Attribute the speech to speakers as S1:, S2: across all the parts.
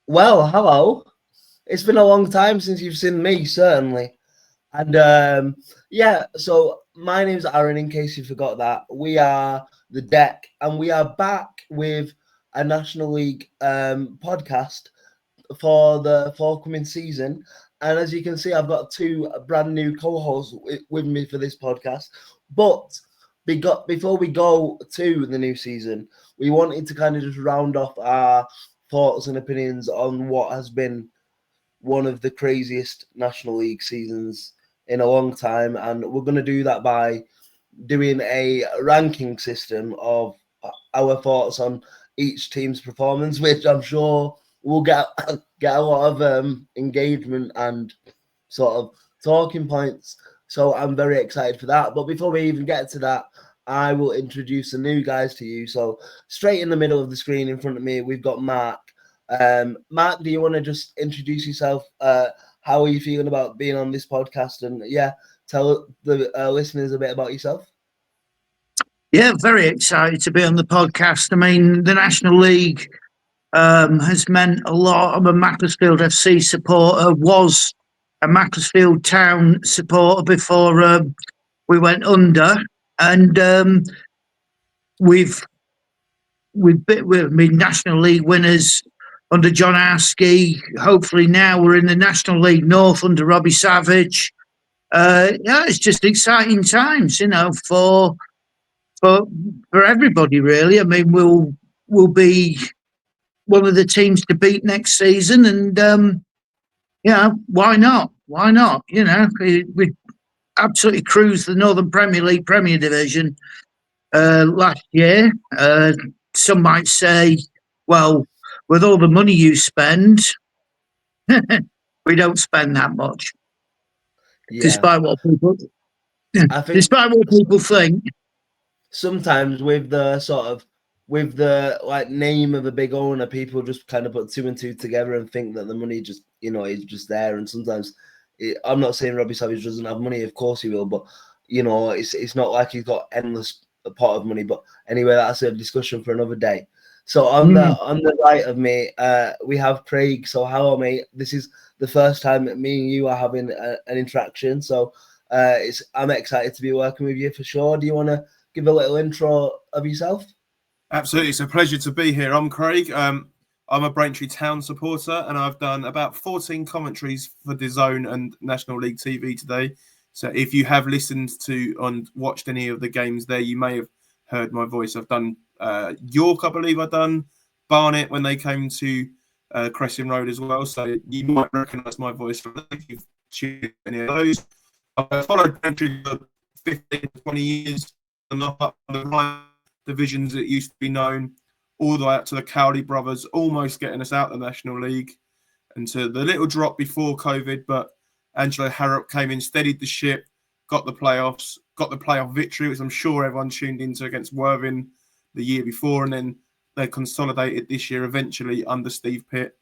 S1: Well, hello. It's been a long time since you've seen me, certainly. And yeah, so my name's Aaron, in case you forgot that. We are The Deck, and we are back with a National League podcast for the forthcoming season. And as you can see, I've got two brand new co-hosts with me for this podcast. But before we go to the new season, we wanted to kind of just round off our thoughts and opinions on what has been one of the craziest National League seasons in a long time. And we're going to do that by doing a ranking system of our thoughts on each team's performance, which I'm sure will get a lot of engagement and sort of talking points. So I'm very excited for that. But before we even get to that, I will introduce the new guys to you. So straight in the middle of the screen in front of me, we've got Mark. Mark, do you want to just introduce yourself? How are you feeling about being on this podcast? And yeah, tell the listeners a bit about yourself.
S2: Yeah, very excited to be on the podcast. I mean, the National League has meant a lot. I'm a Macclesfield FC supporter, was a Macclesfield Town supporter before we went under. And we've been National League winners under John Askey. Hopefully now we're in the National League North under Robbie Savage. Yeah, it's just exciting times, for everybody, really. I mean, we'll be one of the teams to beat next season, and why not? Why not? We absolutely cruised the Northern Premier League Premier Division last year. Some might say, well, with all the money you spend, we don't spend that much,
S1: Yeah,
S2: despite what people,
S1: I think
S2: despite what people think.
S1: sometimes with the like name of a big owner, people just kind of put two and two together and think that the money just is just there. And sometimes I'm not saying Robbie Savage doesn't have money, of course he will, but it's not like he's got endless pot of money. But anyway, that's a discussion for another day. So on the right of me, we have Craig. So hello, mate. This is the first time that me and you are having an interaction. So I'm excited to be working with you for sure. Do you want to give a little intro of yourself?
S3: Absolutely. It's a pleasure to be here. I'm Craig. I'm a Braintree Town supporter, and I've done about 14 commentaries for DAZN and National League TV today. So if you have listened to and watched any of the games there, you may have heard my voice. I've done York, I believe I've done Barnet when they came to Crescent Road as well. So you might recognise my voice from that if you've tuned any of those. I've followed Braintree for 15, 20 years, and not up the right divisions that used to be known, all the way up to the Cowley brothers, almost getting us out of the National League, and to the little drop before COVID. But Angelo Harrop came in, steadied the ship, got the playoffs, got the playoff victory, which I'm sure everyone tuned into against Worthing the year before, and then they consolidated this year eventually under Steve Pitt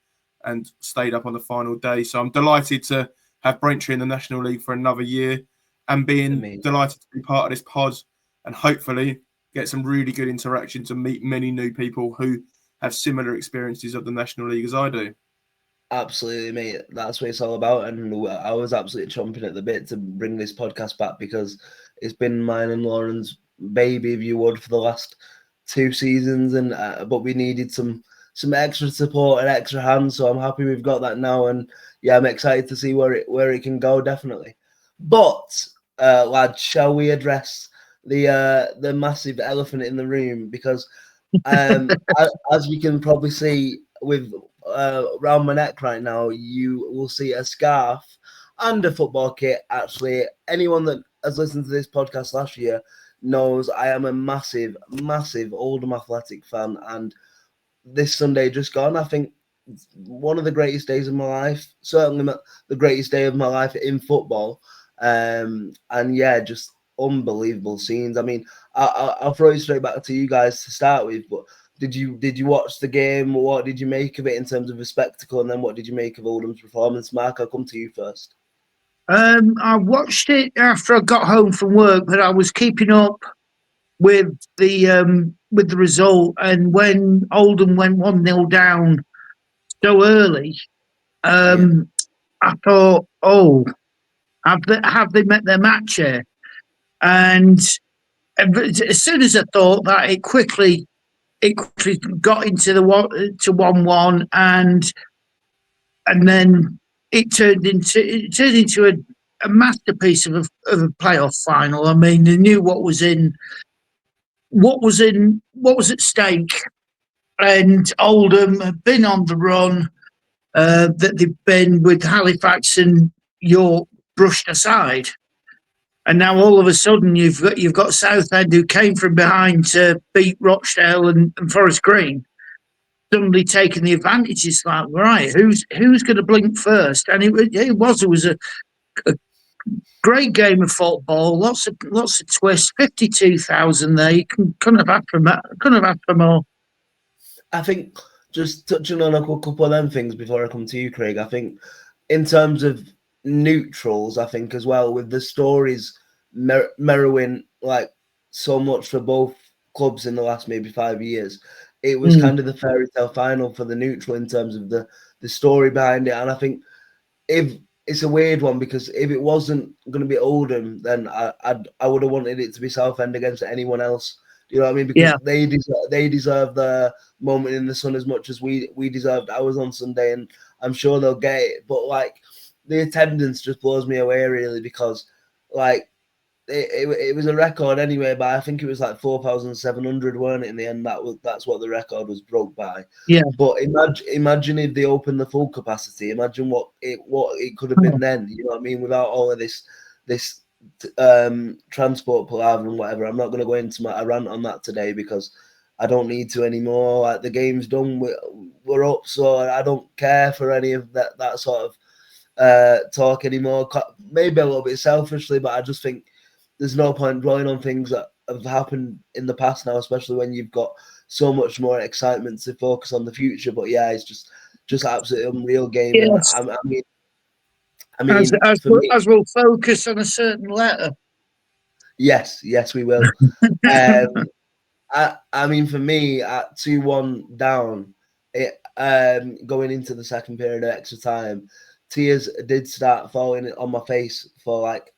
S3: and stayed up on the final day. So I'm delighted to have Braintree in the National League for another year, and being delighted to be part of this pod, and hopefully get some really good interaction to meet many new people who have similar experiences of the National League as I do.
S1: Absolutely, mate. That's what it's all about. And I was absolutely chomping at the bit to bring this podcast back because it's been mine and Lauren's baby, if you would, for the last 2 seasons. And but we needed some extra support and extra hands. So I'm happy we've got that now. And yeah, I'm excited to see where it can go, definitely. But lads, shall we address the massive elephant in the room? Because as you can probably see with around my neck right now, you will see a scarf and a football kit. Actually, anyone that has listened to this podcast last year knows I am a massive Oldham Athletic fan, and this Sunday just gone, I think one of the greatest days of my life, certainly the greatest day of my life in football. And yeah, just unbelievable scenes. I mean, I'll throw it straight back to you guys to start with, but did you watch the game? What did you make of it in terms of a spectacle? And then what did you make of Oldham's performance? Mark, I'll come to you first.
S2: I watched it after I got home from work, but I was keeping up with the result. And when Oldham went 1-0 down so early, I thought, oh, have they met their match here? And as soon as I thought that, it quickly got into the 1-1, and then it turned into a masterpiece of a playoff final. I mean, they knew what was at stake, and Oldham had been on the run that they've been with Halifax and York brushed aside. And now all of a sudden you've got Southend, who came from behind to beat Rochdale and Forest Green, suddenly taking the advantage. It's like, right, who's going to blink first? And it was a great game of football, lots of twists, 52,000 there. You couldn't have asked for more.
S1: I think just touching on a couple of them things before I come to you, Craig. I think in terms of neutrals, I think as well, with the stories mirroring like so much for both clubs in the last maybe 5 years, it was kind of the fairy tale final for the neutral in terms of the story behind it. And I think if it's a weird one, because if it wasn't going to be Oldham, then I would have wanted it to be Southend against anyone else. You know what I mean? Because they deserve the moment in the sun as much as we deserved ours on Sunday, and I'm sure they'll get it. But like the attendance just blows me away really, because like it was a record anyway, but I think it was like 4,700, weren't it? In the end, that's what the record was broke by.
S2: Yeah.
S1: But imagine if they opened the full capacity. Imagine what it could have been then. You know what I mean? Without all of this transport palaver and whatever. I'm not going to go into a rant on that today because I don't need to anymore. Like the game's done, we're up, so I don't care for any of that sort of talk anymore. Maybe a little bit selfishly, but I just think there's no point dwelling on things that have happened in the past now, especially when you've got so much more excitement to focus on the future. But yeah, it's just absolutely unreal game.
S2: Yes.
S1: And I mean,
S2: as we'll focus on a certain letter.
S1: Yes, we will. I mean, for me, at 2-1 down, it going into the second period of extra time, tears did start falling on my face for like.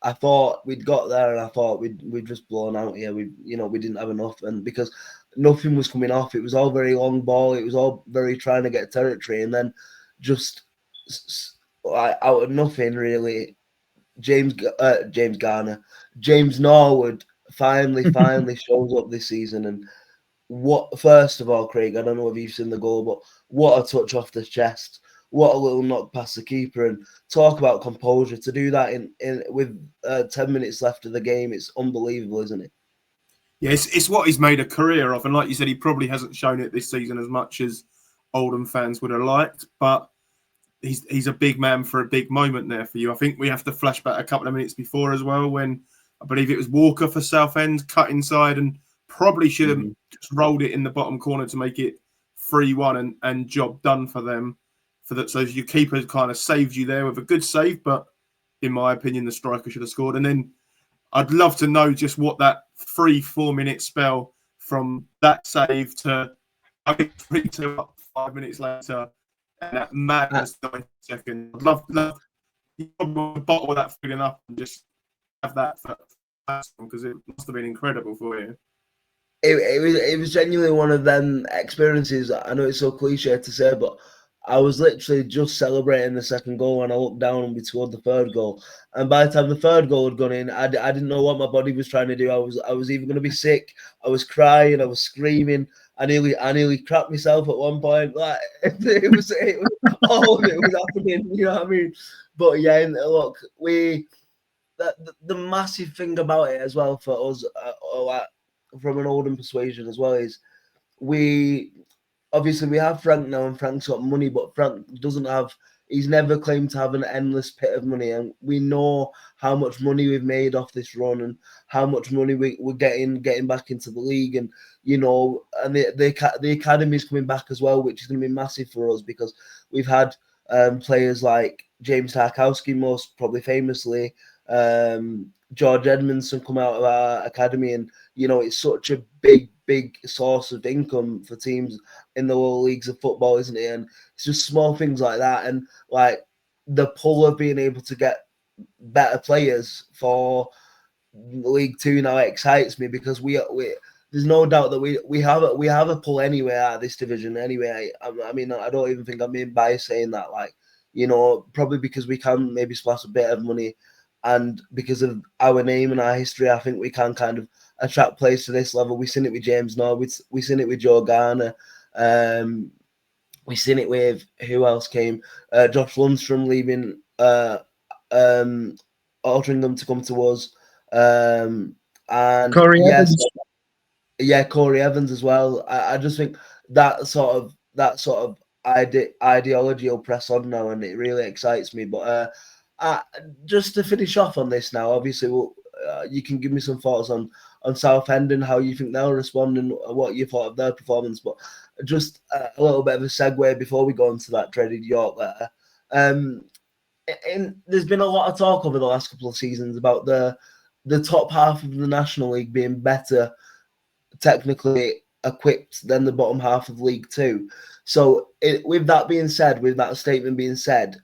S1: I thought we'd got there, and I thought we'd just blown out here. We didn't have enough, and because nothing was coming off, it was all very long ball. It was all very trying to get territory, and then just like out of nothing, really, James Norwood finally shows up this season. And first of all, Craig, I don't know if you've seen the goal, but what a touch off the chest. What a little knock past the keeper, and talk about composure. To do that in with 10 minutes left of the game, it's unbelievable, isn't it?
S3: Yeah, it's what he's made a career of, and like you said, he probably hasn't shown it this season as much as Oldham fans would have liked, but he's a big man for a big moment there for you. I think we have to flash back a couple of minutes before as well, when I believe it was Walker for Southend cut inside and probably should have just rolled it in the bottom corner to make it 3-1 and job done for them. So your keeper kind of saved you there with a good save, but in my opinion, the striker should have scored. And then I'd love to know just what that 3-4 minute spell from that save to 3-2 up 5 minutes later, and that madness 90 seconds. I'd love you probably bottle that feeling up and just have that for because it must have been incredible for you.
S1: It was genuinely one of them experiences. I know it's so cliche to say, but I was literally just celebrating the second goal when I looked down and we scored the third goal. And by the time the third goal had gone in, I didn't know what my body was trying to do. I was either going to be sick, I was crying, I was screaming. I nearly crapped myself at one point. Like it was all of it was happening. You know what I mean? But yeah, look, the massive thing about it as well for us, from an Oldham persuasion as well, is obviously we have Frank now, and Frank's got money, but Frank he's never claimed to have an endless pit of money, and we know how much money we've made off this run and how much money we're getting back into the league, and and the academy's coming back as well, which is going to be massive for us, because we've had players like James Tarkowski, most probably famously, George Edmondson come out of our academy, and it's such a big big source of income for teams in the lower leagues of football, isn't it? And it's just small things like that, and like the pull of being able to get better players for League Two now excites me, because we there's no doubt that we have a pull anyway out of this division anyway. I mean, I don't even think I'm being biased saying that, like, you know, probably because we can maybe splash a bit of money, and because of our name and our history, I think we can kind of attract players to this level. We've seen it with James Norwood, we've seen it with Joe Garner, we've seen it with, who else came? Josh Lundstrom leaving Altrincham to come to us. And
S2: Corey
S1: yes,
S2: Evans.
S1: yeah, Corey Evans as well. I just think that sort of ideology will press on now, and it really excites me. But just to finish off on this now, obviously, you can give me some thoughts on Southend and how you think they'll respond and what you thought of their performance. But just a little bit of a segue before we go into that dreaded York letter. And there's been a lot of talk over the last couple of seasons about the top half of the National League being better technically equipped than the bottom half of League Two. So with that being said, with that statement being said,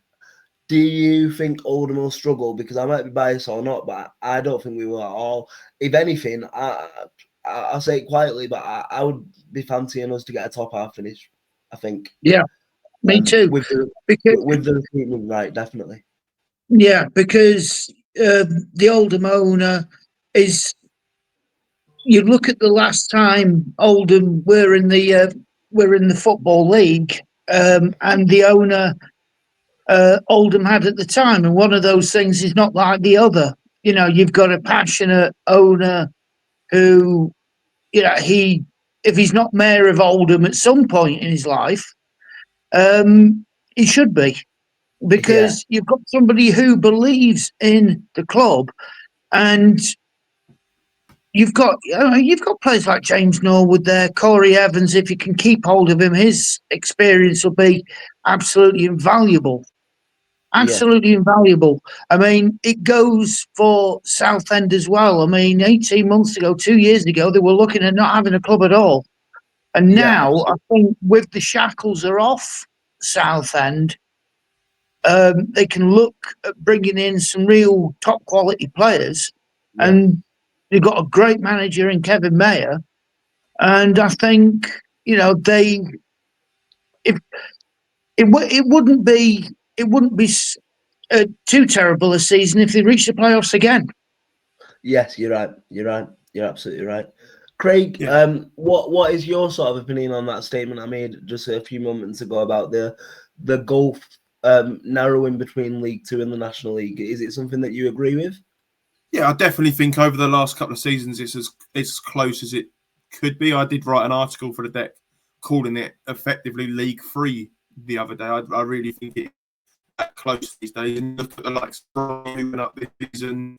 S1: do you think Oldham will struggle? Because I might be biased or not, but I don't think we will at all. If anything, I'll say it quietly, but I would be fancying us to get a top half finish, I think.
S2: Yeah, me too.
S1: With the recruitment right, definitely.
S2: Yeah, because the Oldham owner is. You look at the last time Oldham were in the football league, and the owner Oldham had at the time, and one of those things is not like the other. You know, you've got a passionate owner who, you know, if he's not mayor of Oldham at some point in his life, he should be, because you've got somebody who believes in the club, and you've got players like James Norwood there, Corey Evans. If you can keep hold of him, his experience will be absolutely invaluable. Absolutely invaluable. I mean, it goes for Southend as well. I mean, 18 months ago, 2 years ago, they were looking at not having a club at all. And now, I think with the shackles are off Southend, they can look at bringing in some real top quality players.
S1: Yeah.
S2: And they've got a great manager in Kevin Mayer. And I think, you know, it wouldn't be too terrible a season if they reach the playoffs again.
S1: Yes, you're right. You're absolutely right. Craig, what is your sort of opinion on that statement I made just a few moments ago about the gulf narrowing between League Two and the National League? Is it something that you agree with?
S3: Yeah, I definitely think over the last couple of seasons it's as close as it could be. I did write an article for the Deck calling it effectively League Three the other day. I really think it's that close these days. And look at the likes of who went up this season,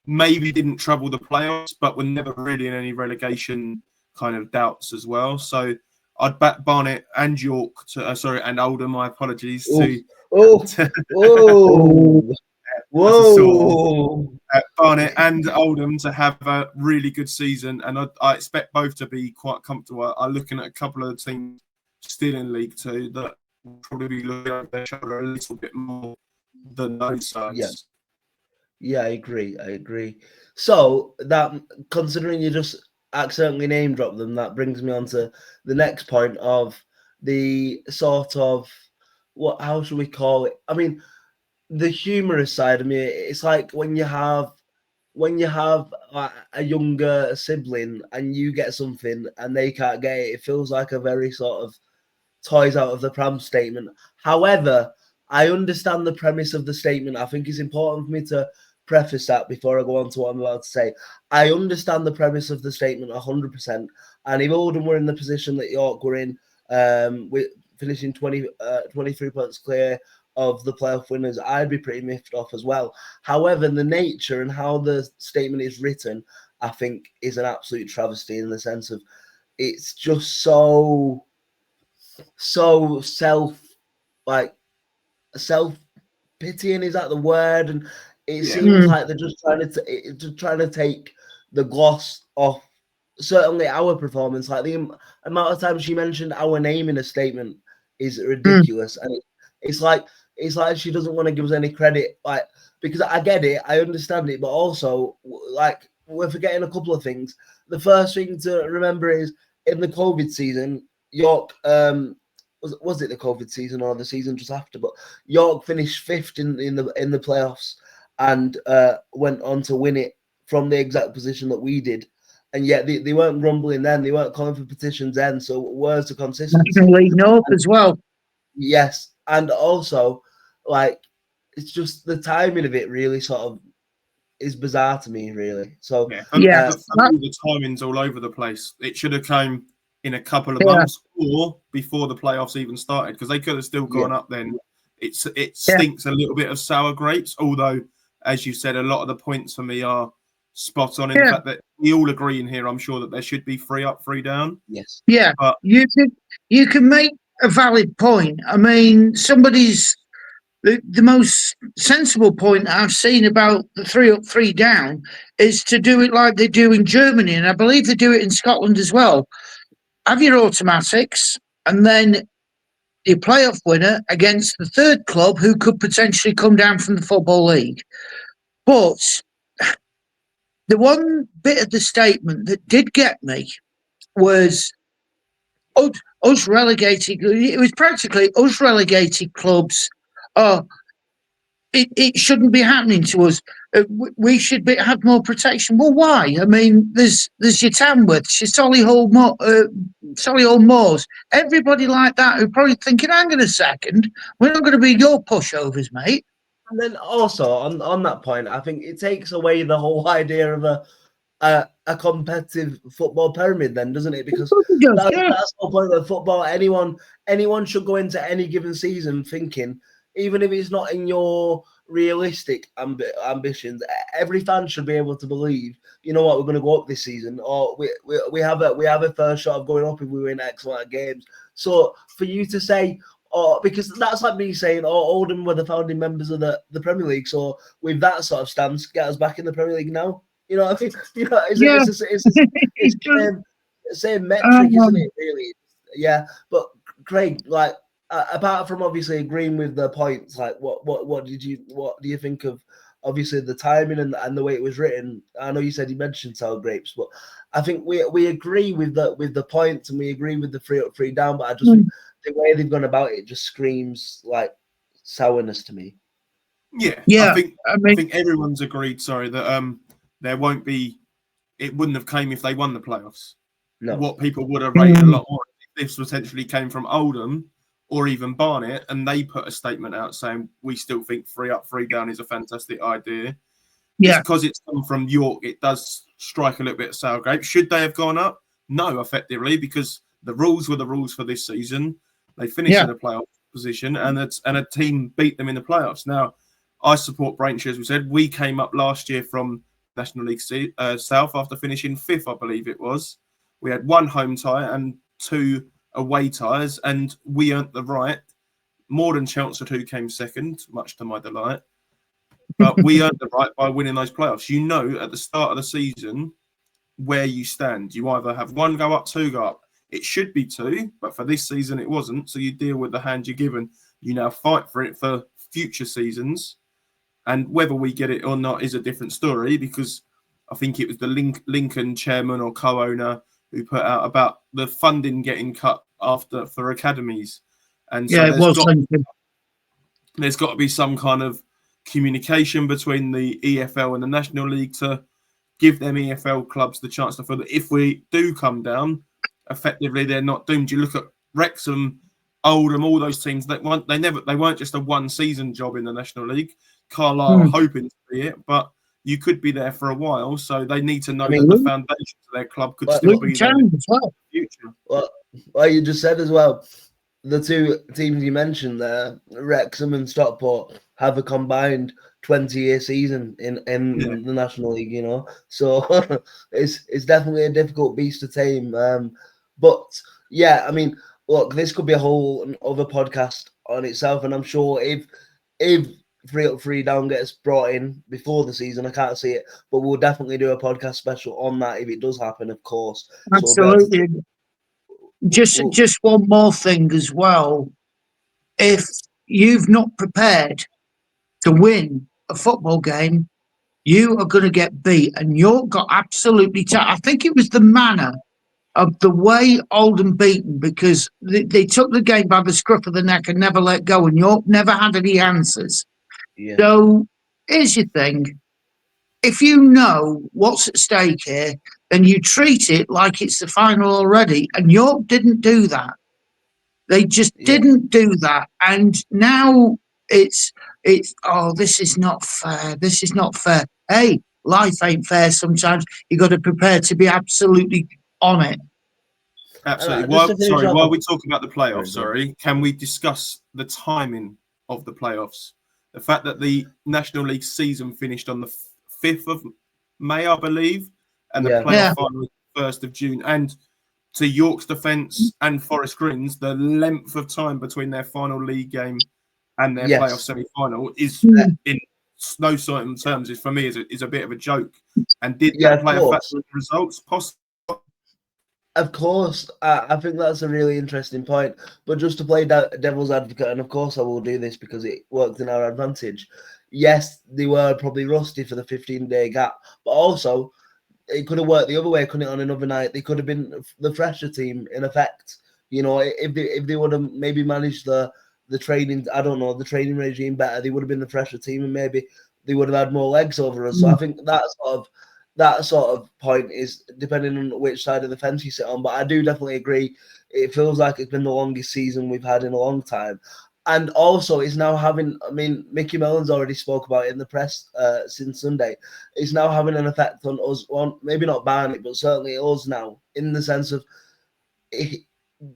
S3: maybe didn't trouble the playoffs, but were never really in any relegation kind of doubts as well. So I'd back Barnet and York and Oldham. My apologies
S1: Whoa.
S3: Barnet and Oldham to have a really good season, and I expect both to be quite comfortable. I'm looking at a couple of teams still in League Two that will probably be looking over their shoulder a little bit more than those sides.
S1: Yeah, I agree. So that, considering you just accidentally name dropped them, that brings me on to the next point of the sort of, how should we call it? I mean, the humorous side of me. It's like when you have like a younger sibling and you get something and they can't get it. It feels like a very sort of toys out of the pram statement. However, I understand the premise of the statement. I think it's important for me to preface that before I go on to what I'm about to say. I understand the premise of the statement 100%. And if Oldham were in the position that York were in, with finishing 23 points clear of the playoff winners, I'd be pretty miffed off as well. However, the nature and how the statement is written, I think, is an absolute travesty in the sense of it's just so self-pitying, is that the word? And it seems like they're just trying to take the gloss off certainly our performance, like the amount of times she mentioned our name in a statement is ridiculous, and it's like she doesn't want to give us any credit, like, because I get it, I understand it, but also like we're forgetting a couple of things. The first thing to remember is in the COVID season, York was it the COVID season or the season just after? But York finished 5th in the playoffs and went on to win it from the exact position that we did. And yet they weren't grumbling then, they weren't calling for petitions then. So where's the consistency?
S2: National League North as well.
S1: Yes, and also like it's just the timing of it really sort of is bizarre to me, really. So
S2: Yeah,
S3: the timing's all over the place. It should have come in a couple of months or before the playoffs even started, because they could have still gone up then. It stinks a little bit of sour grapes, although, as you said, a lot of the points for me are spot on in the fact that we all agree in here, I'm sure, that there should be 3 up, 3 down.
S1: Yes.
S2: Yeah, but you can make a valid point. I mean, the most sensible point I've seen about the 3 up, 3 down is to do it like they do in Germany, and I believe they do it in Scotland as well. Have your automatics, and then your playoff winner against the third club who could potentially come down from the Football League. But the one bit of the statement that did get me was us relegated. It was practically us relegated clubs. It shouldn't be happening to us. We should have more protection. Well, why? I mean, there's your Tamworth, your Solihull Moors, everybody like that who probably thinking, hang on a second, we're not going to be your pushovers, mate.
S1: And then also on that point, I think it takes away the whole idea of a competitive football pyramid, then, doesn't it? Because that's the whole point of football. Anyone should go into any given season thinking, even if it's not in your realistic ambitions, every fan should be able to believe, you know what, we're going to go up this season, or we have a first shot of going up if we win X amount of games. So for you to say, because that's like me saying, Oldham were the founding members of the Premier League, so with that sort of stance, get us back in the Premier League now. You know what I mean? You know, it's the same metric, isn't it? Really? Yeah. But Craig, like, apart from obviously agreeing with the points, like what do you think of obviously the timing and the way it was written? I know you said you mentioned sour grapes, but I think we agree with the points and we agree with the 3 up, 3 down. But I just think the way they've gone about it just screams like sourness to me.
S3: Yeah. I think everyone's agreed. Sorry, that there won't be. It wouldn't have came if they won the playoffs.
S1: No.
S3: What people would have rated a lot more if this potentially came from Oldham or even Barnet, and they put a statement out saying we still think 3 up, 3 down is a fantastic idea. Yeah. Because it's come from York, it does strike a little bit of sour grapes. Should they have gone up? No, effectively, because the rules were the rules for this season. They finished in a playoff position, and a team beat them in the playoffs. Now, I support Braintree, as we said. We came up last year from National League South after finishing 5th, I believe it was. We had 1 home tie and 2 away ties, and we earned the right, more than Chelmsford, who came 2nd, much to my delight. But we earned the right by winning those playoffs. You know, at the start of the season, where you stand. You either have 1 go up, 2 go up. It should be 2, but for this season, it wasn't. So you deal with the hand you're given. You now fight for it for future seasons. And whether we get it or not is a different story, because I think it was the Lincoln chairman or co-owner who put out about the funding getting cut for academies. And so there's got to be some kind of communication between the EFL and the National League to give them EFL clubs the chance to feel that if we do come down, effectively they're not doomed. You look at Wrexham, Oldham, all those teams, they weren't just a 1 season job in the National League. Carlisle are hoping to be it, but you could be there for a while, so they need to know that the foundations of their club could still be there in the future.
S1: Well, you just said as well, the 2 teams you mentioned there, Wrexham and Stockport, have a combined 20-year season in the National League, you know. So it's definitely a difficult beast to tame. But yeah, I mean, look, this could be a whole other podcast on itself, and I'm sure if Free Up, Free Down gets brought in before the season. I can't see it, but we'll definitely do a podcast special on that if it does happen, of course. So
S2: Absolutely.
S1: we'll,
S2: Just one more thing as well. If you've not prepared to win a football game, you are going to get beat. And York got absolutely. I think it was the manner of the way Oldham beaten, because they took the game by the scruff of the neck and never let go, and York never had any answers.
S1: yeah.
S2: So here's your thing. If you know what's at stake here, then you treat it like it's the final already. And York didn't do that. They just didn't do that. And now it's this is not fair. This is not fair. Hey, life ain't fair sometimes. You got to prepare to be absolutely on it.
S3: Absolutely.
S1: Just
S3: While we talk about the playoffs, can we discuss the timing of the playoffs? The fact that the National League season finished on the 5th of May, I believe, and the playoff final was the 1st of June. And to York's defence and Forest Green's, the length of time between their final league game and their playoff semi-final is, in no certain terms, is for me is a bit of a joke. And did that play a factor in the results? Possibly.
S1: Of course, I think that's a really interesting point. But just to play devil's advocate, and of course I will do this because it worked in our advantage. Yes, they were probably rusty for the 15-day gap, but also it could have worked the other way, couldn't it? On another night, they could have been the fresher team in effect. You know, if they would have maybe managed the training, I don't know, the training regime better, they would have been the fresher team, and maybe they would have had more legs over us. So I think that sort of point is depending on which side of the fence you sit on. But I do definitely agree. It feels like it's been the longest season we've had in a long time. And also, it's now having, I mean, Mickey Mellon's already spoke about it in the press since Sunday. It's now having an effect on us, on maybe not Barnet, but certainly us now, in the sense of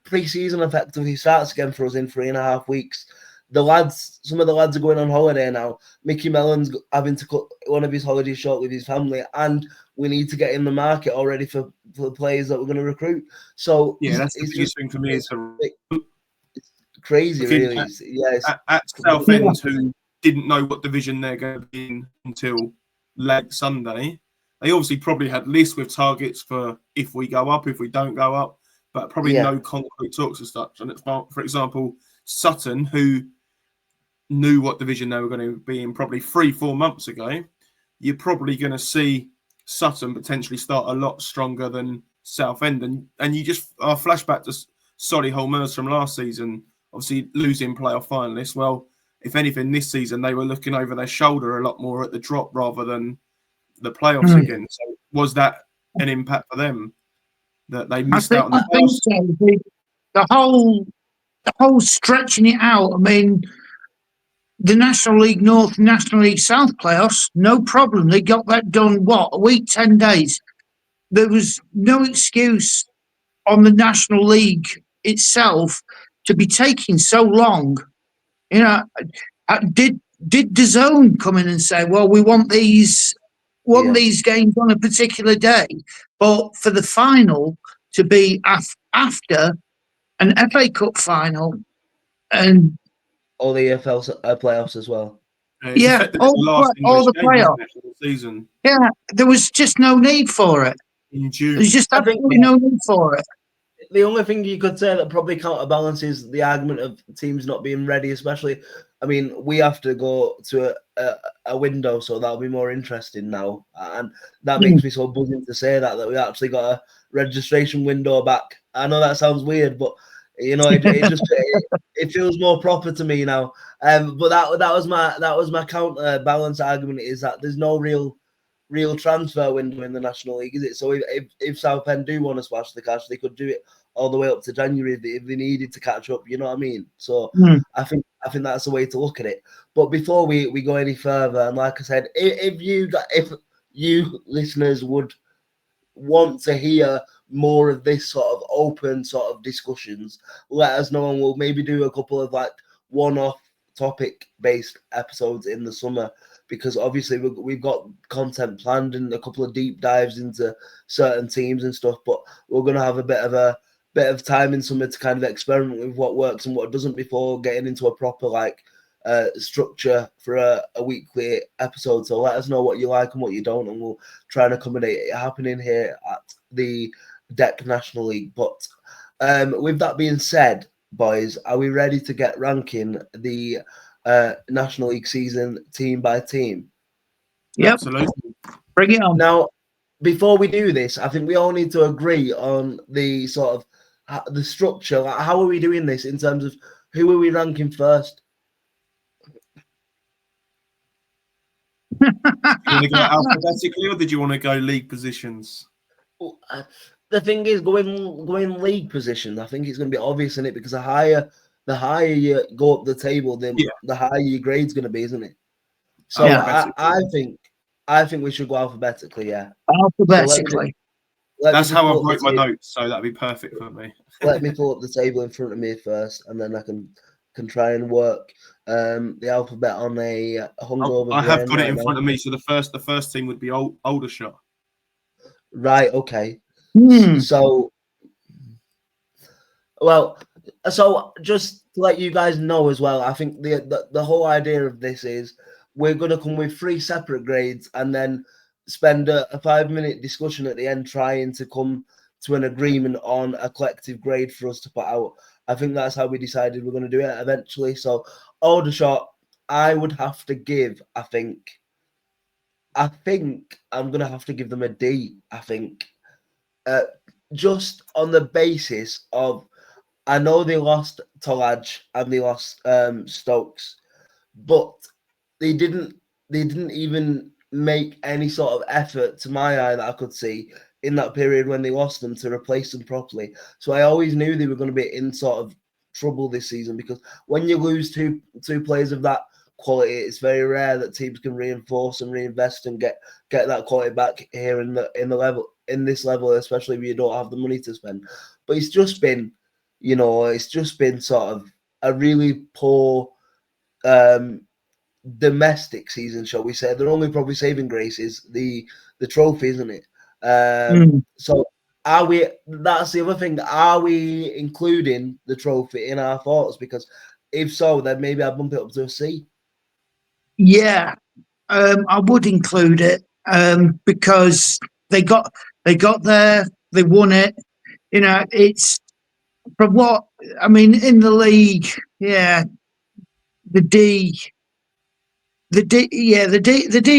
S1: pre-season effectively starts again for us in 3.5 weeks. Some of the lads are going on holiday now. Mickey Mellon's having to cut one of his holidays short with his family, and we need to get in the market already for the players that we're going to recruit. So
S3: that's the biggest thing for me. It's
S1: crazy, really.
S3: At Southend, who didn't know what division they're going to be in until late Sunday, they obviously probably had lists with targets for if we go up, if we don't go up, but probably no concrete talks as such. And it's, for example, Sutton, who knew what division they were going to be in probably 3-4 months ago, you're probably going to see Sutton potentially start a lot stronger than Southend. And you just flashback to Solihull Moors from last season, obviously losing playoff finalists. Well, if anything, this season they were looking over their shoulder a lot more at the drop rather than the playoffs again. So was that an impact for them that they missed out on the playoffs?
S2: So. The whole stretching it out. I mean, the National League North, National League South playoffs, no problem. They got that done, a week, 10 days. There was no excuse on the National League itself to be taking so long. You know, did DAZN come in and say, well, we want these games on a particular day, but for the final to be after an FA Cup final and
S1: all the EFL playoffs as well.
S2: All the playoffs
S3: season.
S2: Yeah, there was just no need for it.
S3: In June,
S2: there's just absolutely no need for it.
S1: The only thing you could say that probably counterbalances the argument of teams not being ready, especially, I mean, we have to go to a window, so that'll be more interesting now, and that makes me so buzzing to say that we actually got a registration window back. I know that sounds weird, but you know, it feels more proper to me now. But that was my counterbalance argument, is that there's no real transfer window in the National League, is it? So if Southend do want to splash the cash, they could do it all the way up to January if they needed to catch up. You know what I mean? So I think that's the way to look at it. But before we go any further, and like I said, if you listeners would want to hear more of this sort of open sort of discussions, let us know, and we'll maybe do a couple of like one-off topic based episodes in the summer, because obviously we've got content planned and a couple of deep dives into certain teams and stuff, but we're going to have a bit of time in summer to kind of experiment with what works and what doesn't before getting into a proper like structure for a weekly episode. So let us know what you like and what you don't, and we'll try and accommodate it happening here at the Deck National League. But with that being said, boys, are we ready to get ranking the National League season team by team?
S2: Yep.
S3: Absolutely.
S2: Bring it on.
S1: Now, before we do this, I think we all need to agree on the sort of the structure. Like, how are we doing this in terms of who are we ranking first?
S3: Do you want to go alphabetically, or did you want to go league positions?
S1: The thing is, going league position, I think it's going to be obvious in it, because the higher you go up the table, the higher your grade's going to be, isn't it? So I think we should go alphabetically. Yeah,
S2: alphabetically.
S1: So
S3: that's how I wrote my notes, so that'd be perfect for me.
S1: Let me pull up the table in front of me first, and then I can try and work the alphabet on a hungover.
S3: I have got it in front of me. So the first team would be Aldershot.
S1: Right. Okay.
S2: Hmm.
S1: So just to let you guys know as well, I think the whole idea of this is we're going to come with 3 separate grades and then spend a 5-minute discussion at the end trying to come to an agreement on a collective grade for us to put out. I think that's how we decided we're going to do it eventually. So Aldershot, I would have to give, I think I'm going to have to give them a D, I think. Just on the basis of, I know they lost Tolaj and they lost Stokes, but they didn't even make any sort of effort, to my eye, that I could see in that period when they lost them, to replace them properly. So I always knew they were going to be in sort of trouble this season, because when you lose two players of that quality, it's very rare that teams can reinforce and reinvest and get that quality back here in this level, especially if you don't have the money to spend. But it's just been sort of a really poor domestic season, shall we say. Their only probably saving grace is the trophy, isn't it? So are we? That's the other thing. Are we including the trophy in our thoughts? Because if so, then maybe I'd bump it up to a C.
S2: Yeah, I would include it because they got there, they won it. You know, it's from what I mean in the league. Yeah, the D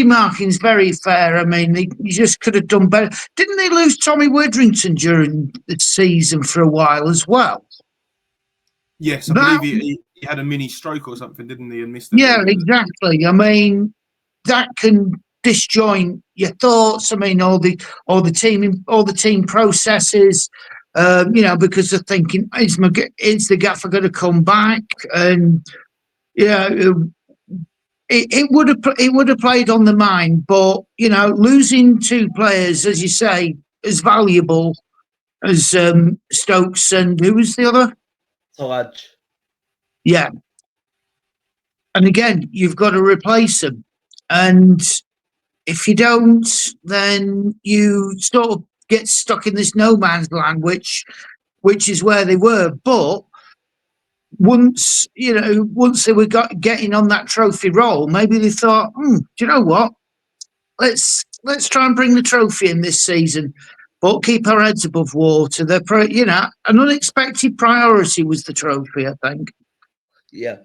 S2: marking is very fair. I mean, you just could have done better. Didn't they lose Tommy Widrington during the season for a while as well?
S3: Yes, I believe he had a mini stroke or something, didn't he? And missed.
S2: Yeah, exactly. I mean, that can disjoint your thoughts. I mean, all the team processes. Because they're thinking, is the gaffer going to come back? And it would have played on the mind. But losing 2 players, as you say, as valuable as Stokes and who was the other?
S1: Tolaj.
S2: Yeah. And again, you've got to replace them. And if you don't, then you sort of get stuck in this no man's land, which is where they were. But once they were getting on that trophy roll, maybe they thought, do you know what? Let's try and bring the trophy in this season, but keep our heads above water. An unexpected priority was the trophy, I think.
S1: Yeah.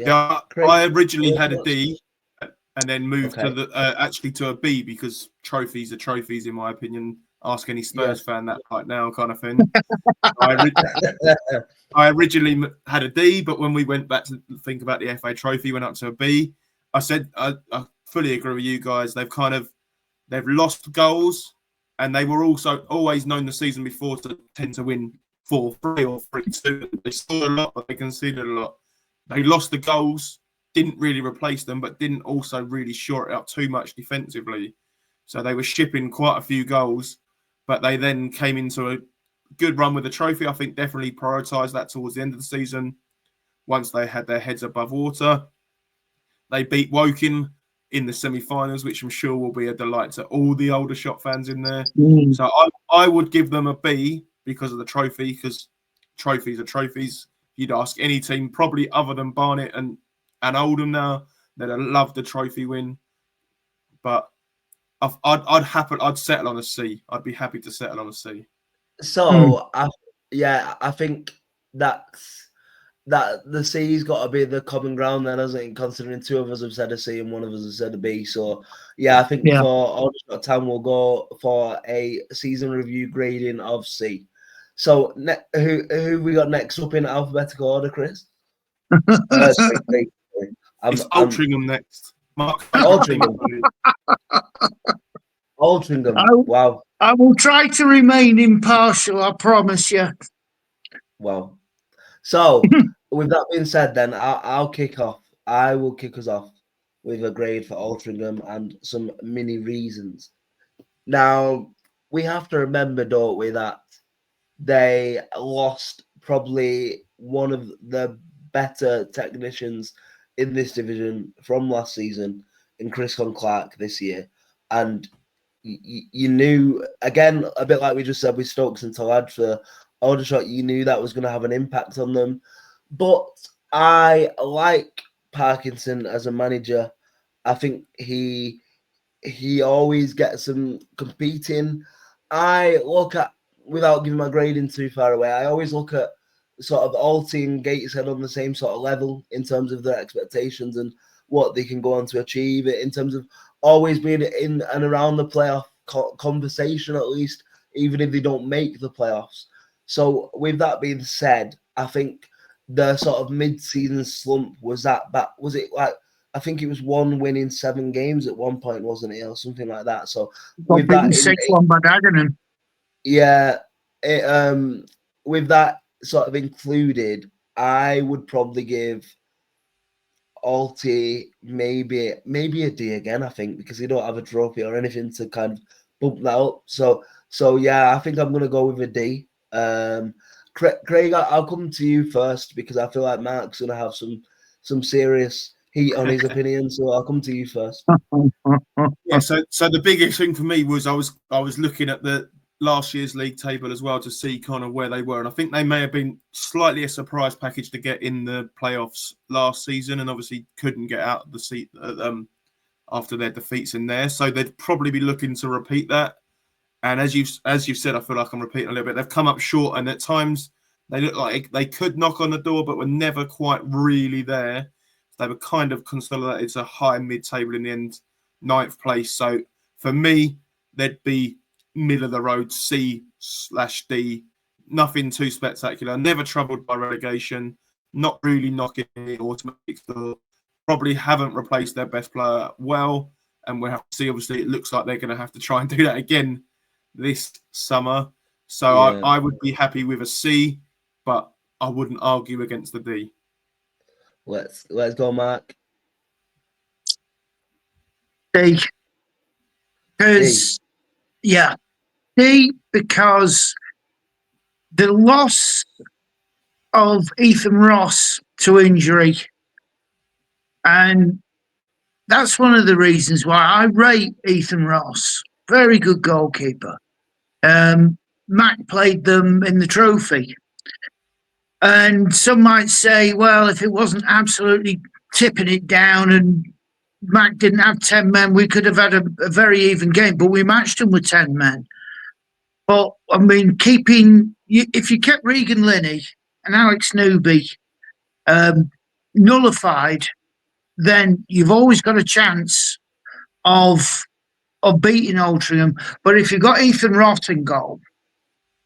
S3: I originally had a D, and then moved to to a B, because trophies are trophies, in my opinion. Ask any Spurs fan that right now, kind of thing. I originally had a D, but when we went back to think about the FA Trophy, went up to a B. I said I fully agree with you guys. They've lost goals, and they were also always known the season before to tend to win 4-3 or 3-2. They scored a lot, but they conceded a lot. They lost the goals, didn't really replace them, but didn't also really shore it up too much defensively. So they were shipping quite a few goals, but they then came into a good run with the trophy. I think definitely prioritised that towards the end of the season. Once they had their heads above water, they beat Woking in the semi-finals, which I'm sure will be a delight to all the Aldershot fans in there. So I would give them a B because of the trophy, because trophies are trophies. you'd ask any team, probably other than Barnet and Oldham now, they'd have loved the trophy win. But I'd settle on a C. I'd be happy to settle on a C.
S1: So I think that the C's got to be the common ground then, hasn't it? Considering two of us have said a C and one of us has said a B. So yeah, I think for Aldershot Town we'll go for a season review grading of C. So who we got next up in alphabetical order, Chris?
S3: It's Altrincham next. Mark,
S1: Altrincham. Wow.
S2: I will try to remain impartial, I promise you.
S1: Wow. So, with that being said, then I'll kick off. I will kick us off with a grade for Altrincham and some mini reasons. Now, we have to remember, don't we, that they lost probably one of the better technicians in this division from last season in Chris Clark this year. And you knew, again, a bit like we just said with Stokes and Talad for Aldershot, you knew that was going to have an impact on them. But I like Parkinson as a manager. I think he always gets them competing. I look at, without giving my grading too far away, I always look at sort of Alty and Gateshead on the same sort of level in terms of their expectations and what they can go on to achieve, in terms of always being in and around the playoff conversation, at least, even if they don't make the playoffs. So with that being said, I think the sort of mid-season slump was it like, I think it was 1 win in 7 games at one point, wasn't it, or something like that. So with that,
S2: 6-1 by Dagenham.
S1: Yeah, with that sort of included, I would probably give Alty maybe a D again, I think, because they don't have a trophy or anything to kind of bump that up. So yeah, I think I'm going to go with a D. Craig, I'll come to you first because I feel like Mark's going to have some serious heat on his opinion. So I'll come to you first.
S3: Yeah. So the biggest thing for me was I was looking at the last year's league table as well to see kind of where they were, and I think they may have been slightly a surprise package to get in the playoffs last season, and obviously couldn't get out of the seat after their defeats in there. So they'd probably be looking to repeat that. And as you've said, I feel like I'm repeating a little bit. They've come up short, and at times they look like they could knock on the door, but were never quite really there. They were kind of consolidated to high mid-table in the end, 9th place. So for me, they'd be middle of the road, C/D. Nothing too spectacular. Never troubled by relegation. Not really knocking the automatic door. Probably haven't replaced their best player well, and we'll have to see. Obviously, it looks like they're going to have to try and do that again this summer. So yeah. I would be happy with a C, but I wouldn't argue against the D.
S1: Let's go, Mark.
S2: D. Because yeah, D, because the loss of Ethan Ross to injury, and that's one of the reasons why I rate Ethan Ross. Very good goalkeeper. Mac played them in the trophy. And some might say, well, if it wasn't absolutely tipping it down and Mac didn't have 10 men, we could have had a very even game, but we matched them with 10 men. But, I mean, if you kept Regan Linney and Alex Newby nullified, then you've always got a chance of beating Altrincham. But if you've got Ethan Ross in goal,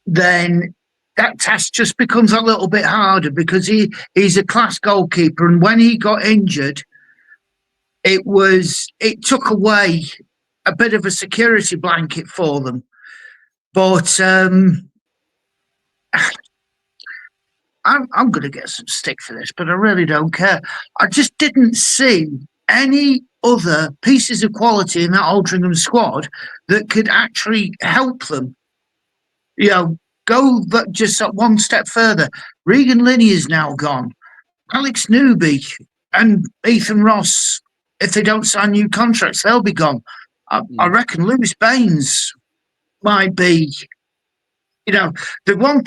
S2: then that task just becomes a little bit harder because he's a class goalkeeper. And when he got injured, it took away a bit of a security blanket for them. But I'm going to get some stick for this, but I really don't care. I just didn't see any other pieces of quality in that Altrincham squad that could actually help them. You know, go just one step further. Regan Linney is now gone. Alex Newby and Ethan Ross, if they don't sign new contracts, they'll be gone. I reckon Lewis Baines might be You know, the one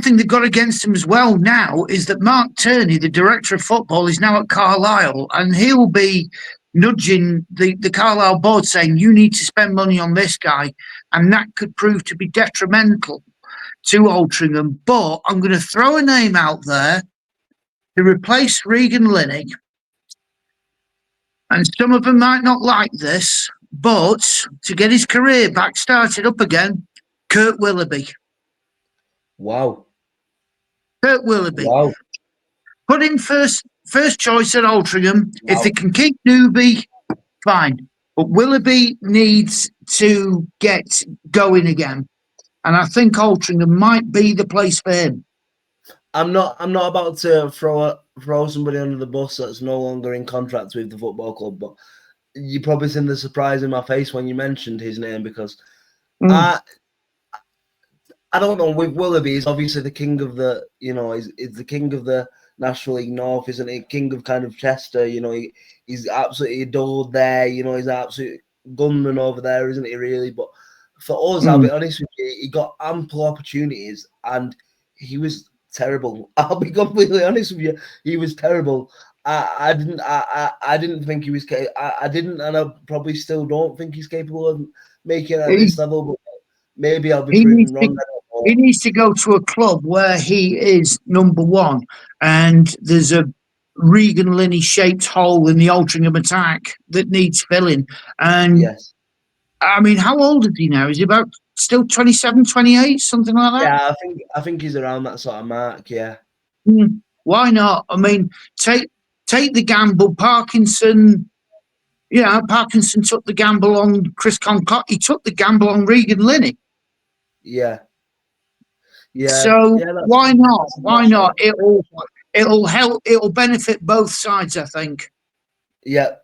S2: thing they've got against him as well now is that Mark Turney, the director of football, is now at Carlisle, and he'll be nudging the Carlisle board saying, you need to spend money on this guy, and that could prove to be detrimental to Altrincham. But I'm going to throw a name out there to replace Regan Linney, and some of them might not like this, but to get his career back started up again, Kurt Willoughby.
S1: Wow.
S2: Kurt Willoughby.
S1: Wow.
S2: Put in first choice at Altrincham.
S1: Wow.
S2: If they can keep Newby, fine. But Willoughby needs to get going again. And I think Altrincham might be the place for him.
S1: I'm not about to throw somebody under the bus that's no longer in contract with the football club, but you probably seen the surprise in my face when you mentioned his name, because I don't know, with Willoughby, he's obviously the king of the, he's the king of the National League North, isn't he? King of kind of Chester, he's absolutely adored there, he's an absolute gunman over there, isn't he, really? But for us, I'll be honest with you, he got ample opportunities and he was terrible. I'll be completely honest with you, he was terrible. I didn't think he was. I didn't, and I probably still don't think he's capable of making it at this level. But maybe I'll be proven wrong.
S2: He needs to go to a club where he is number one, and there's a Regan Linney shaped hole in the Altrincham attack that needs filling. And
S1: yes,
S2: I mean, how old is he now? Is he about still 27, 28, something like that?
S1: Yeah, I think he's around that sort of mark. Yeah.
S2: Why not? I mean, take the gamble. Parkinson took the gamble on Chris Concock. He took the gamble on Regan Linney.
S1: Yeah. Yeah.
S2: So why not? Why not? It'll help. It'll benefit both sides, I think.
S1: Yeah,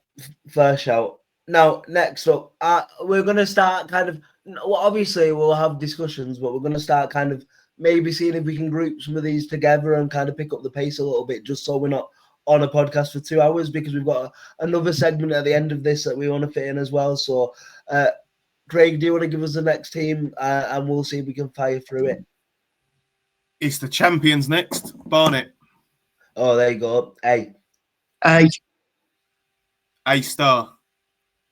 S1: fair shout. Now, next up, we're going to start kind of. Well, obviously, we'll have discussions, but we're going to start kind of maybe seeing if we can group some of these together and kind of pick up the pace a little bit, just so we're not on a podcast for 2 hours, because we've got another segment at the end of this that we want to fit in as well. So, Craig, do you want to give us the next team, and we'll see if we can fire through it?
S3: It's the champions next, Barnet.
S1: Oh, there you go. A
S3: star.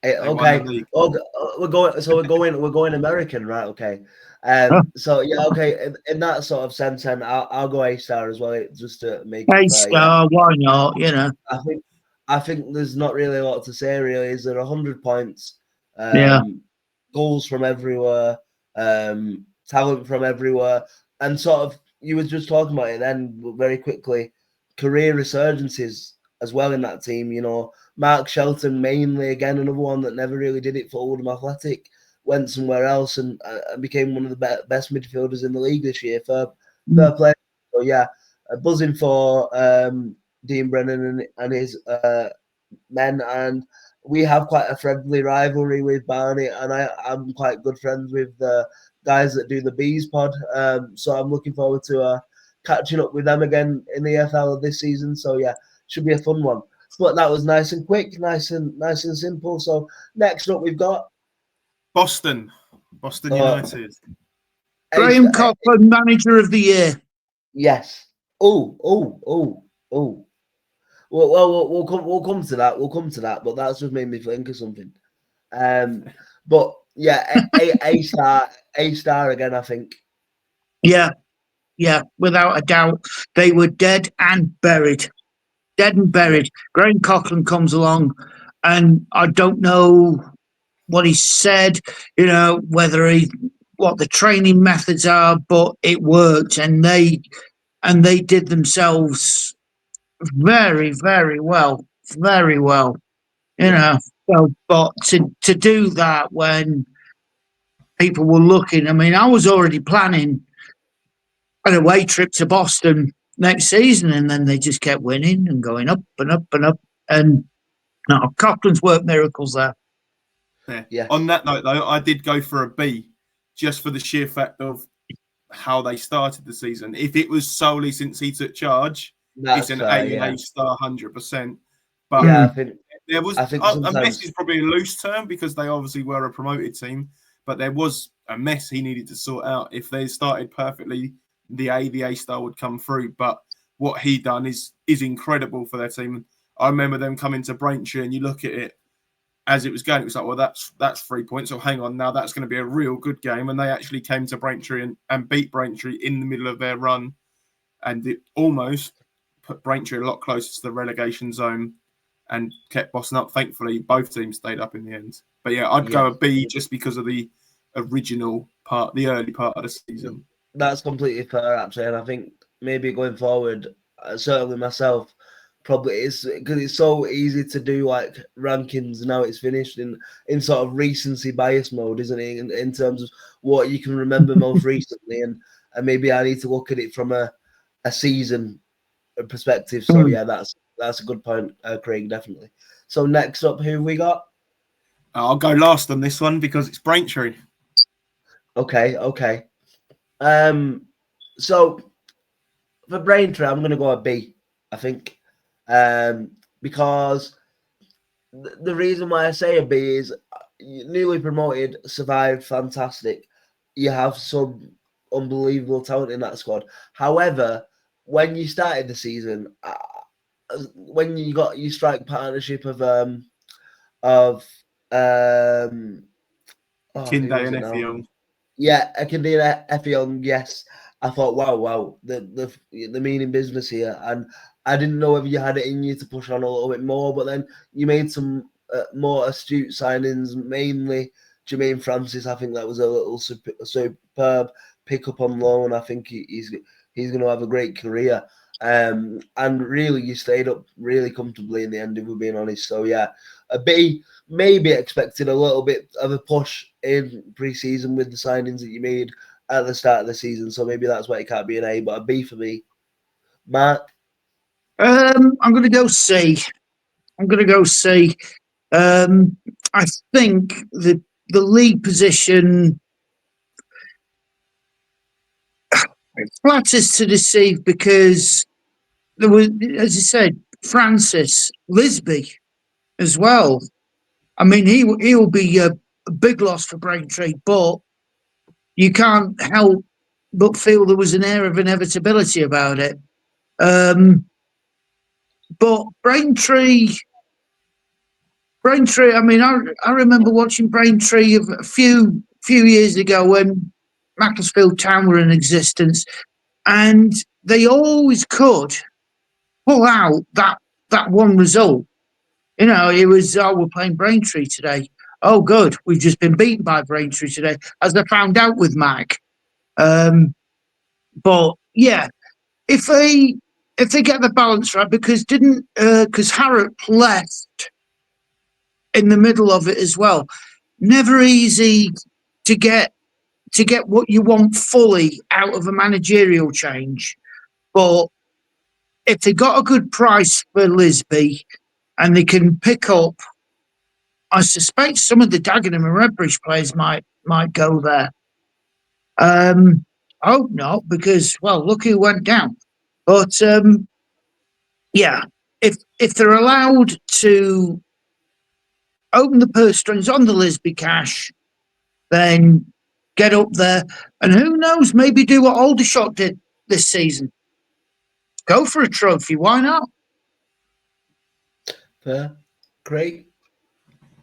S1: Okay. We're going American, right? Okay. So yeah, okay. In that sort of sense, and I'll go A star as well, just to make it
S2: A star. Why not?
S1: I think there's not really a lot to say. Really, is there 100 points? Goals from everywhere, talent from everywhere, and sort of you were just talking about it then very quickly. Career resurgences as well in that team. Mark Shelton mainly, again, another one that never really did it for Oldham Athletic, went somewhere else and became one of the best midfielders in the league this year. Fair play. So yeah, buzzing for Dean Brennan and his men, and we have quite a friendly rivalry with Barnet, and I'm quite good friends with the guys that do the Bees pod. So I'm looking forward to catching up with them again in the EFL this season. So yeah, should be a fun one. But that was nice and quick, nice and simple. So next up, we've got
S3: Boston United.
S2: Graham Cochran, manager of the year.
S1: Yes. Oh. Well, we'll come to that. We'll come to that. But that's just made me think of something. But yeah, A star again, I think.
S2: Yeah, without a doubt, they were dead and buried. Graham Cochran comes along, and I don't know what he said, what the training methods are, but it worked, and they did themselves very, very well, So, but to do that when people were looking, I mean, I was already planning an away trip to Boston next season, and then they just kept winning and going up and up and up. And no, Cochran's worked miracles there.
S3: Yeah. On that note, though, I did go for a B, just for the sheer fact of how they started the season. If it was solely since he took charge, it's an A star, 100%. But
S1: I think
S3: there was. I guess it's probably a loose term because they obviously were a promoted team. but there was a mess he needed to sort out. If they started perfectly, the A star would come through. But what he done is incredible for their team. I remember them coming to Braintree, and you look at it as it was going, it was like, well, that's 3 points. So hang on, now that's going to be a real good game. And they actually came to Braintree and beat Braintree in the middle of their run, and it almost put Braintree a lot closer to the relegation zone and kept bossing up. Thankfully, both teams stayed up in the end. But yeah, I'd go a B just because of the original part, the early part of the season.
S1: That's completely fair, actually, and I think maybe going forward, certainly myself, probably it's because it's so easy to do like rankings now it's finished in sort of recency bias mode, isn't it? In terms of what you can remember most recently, and maybe I need to look at it from a season perspective. So yeah, that's a good point, Craig, definitely. So next up, who have we got?
S3: I'll go last on this one because it's Braintree.
S1: Okay. So for Braintree, I'm going to go a B, I think, because the reason why I say a B is newly promoted, survived, fantastic. You have some unbelievable talent in that squad. However, when you started the season, when you got your strike partnership of
S3: Kinde and Effiong.
S1: Yeah, Akindina Effiong, yes. I thought, wow, the meaning business here, and I didn't know if you had it in you to push on a little bit more, but then you made some more astute signings, mainly Jermaine Francis. I think that was a little superb pickup on loan. I think he's going to have a great career. And really, you stayed up really comfortably in the end, if we're being honest. So yeah, a B, maybe expected a little bit of a push in pre-season with the signings that you made at the start of the season. So maybe that's why it can't be an A, but a B for me. Mark?
S2: I'm going to go C. I think the league position flatters to deceive because there was, as you said, Francis Lisby as well. I mean, he will be a big loss for Braintree, but you can't help but feel there was an air of inevitability about it. But Braintree. I mean, I remember watching Braintree a few years ago when Macclesfield Town were in existence, and they always could pull out that one result. You know, it was, oh, we're playing Braintree today. Oh, good, we've just been beaten by Braintree today, as I found out with Mac. But yeah, if they get the balance right, because Harrop left in the middle of it as well. Never easy to get what you want fully out of a managerial change. But if they got a good price for Lisby and they can pick up, I suspect some of the Dagenham and Redbridge players might go there. I hope not, because, well, look who went down. But yeah, if they're allowed to open the purse strings on the Lisby cash, then get up there, and who knows, maybe do what Aldershot did this season. Go for a trophy, why not?
S1: Fair. Great.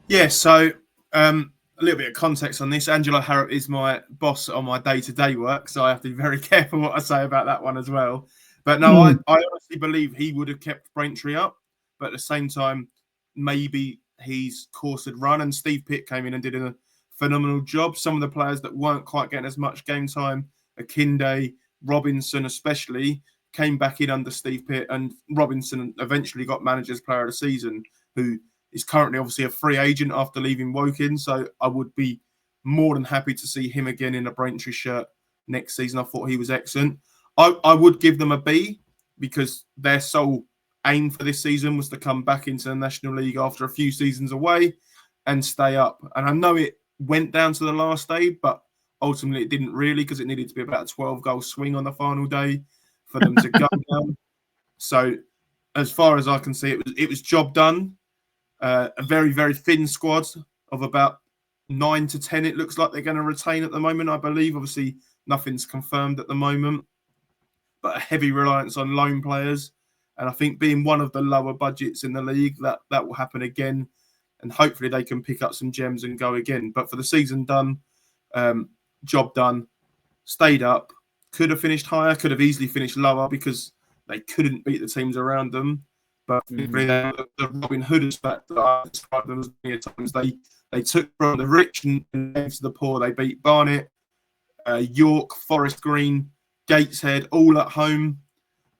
S3: Yeah, so a little bit of context on this. Angelo Harrop is my boss on my day-to-day work, so I have to be very careful what I say about that one as well. But no, I honestly believe he would have kept Braintree up, but at the same time, maybe his course had run, and Steve Pitt came in and did a phenomenal job. Some of the players that weren't quite getting as much game time, Akinde, Robinson especially, came back in under Steve Pitt, and Robinson eventually got manager's player of the season, who is currently obviously a free agent after leaving Woking. So I would be more than happy to see him again in a Braintree shirt next season. I thought he was excellent. I would give them a B because their sole aim for this season was to come back into the National League after a few seasons away and stay up. And I know it went down to the last day, but ultimately it didn't really, because it needed to be about a 12-goal swing on the final day for them to go down. So as far as I can see, it was job done. A very, very thin squad of about 9 to 10 it looks like they're going to retain at the moment, I believe. Obviously, nothing's confirmed at the moment, but a heavy reliance on loan players. And I think being one of the lower budgets in the league, that will happen again. And hopefully they can pick up some gems and go again. But for the season done, job done, stayed up, could have finished higher, could have easily finished lower because they couldn't beat the teams around them. But the Robin Hood aspect that I described them as many times, they took from the rich and gave to the poor. They beat Barnet, York, Forest Green, Gateshead, all at home,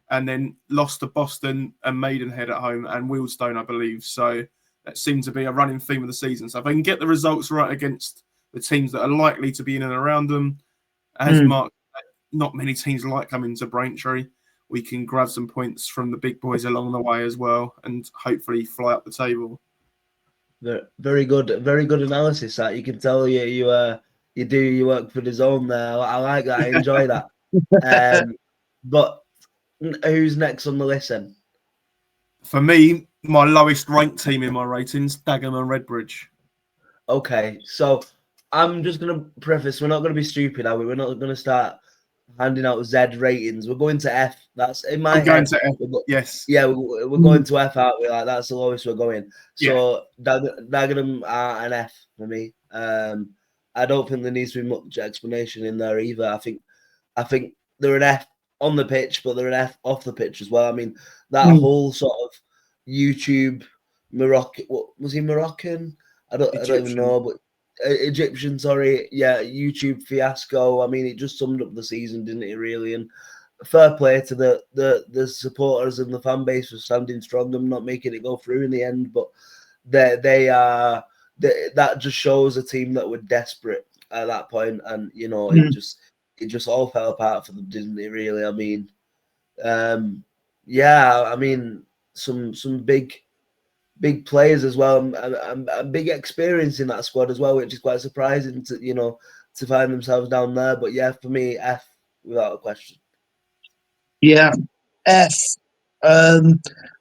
S3: and then lost to Boston and Maidenhead at home and Wealdstone, I believe. So that seems to be a running theme of the season. So if they can get the results right against the teams that are likely to be in and around them, as Mark, not many teams like coming to Braintree. We can grab some points from the big boys along the way as well, and hopefully fly up the table.
S1: Very good analysis. That you can tell you do your work for the zone there. I like that. I enjoy that. But who's next on the list then?
S3: For me, my lowest ranked team in my ratings, Dagenham and Redbridge.
S1: Okay, so I'm just going to preface, we're not going to be stupid, are we? We're not going to start handing out Z ratings. We're going to F. That's in my head.
S3: Going to F, yes.
S1: Yeah, we're going to F, aren't we? Like, that's the lowest we're going. So Dagenham are an F for me. I don't think there needs to be much explanation in there either. I think they're an F on the pitch, but they're an F off the pitch as well. I mean, that whole sort of YouTube Moroccan, what was he, Moroccan? I don't even know, but Egyptian, sorry. Yeah, YouTube fiasco. I mean, it just summed up the season, didn't it, really? And fair play to the supporters and the fan base for standing strong and not making it go through in the end. But that just shows a team that were desperate at that point, and it just all fell apart for them, didn't it? Really, I mean, I mean, some big players as well, and big experience in that squad as well, which is quite surprising to find themselves down there. But yeah, for me, F without a question.
S2: Yeah, F.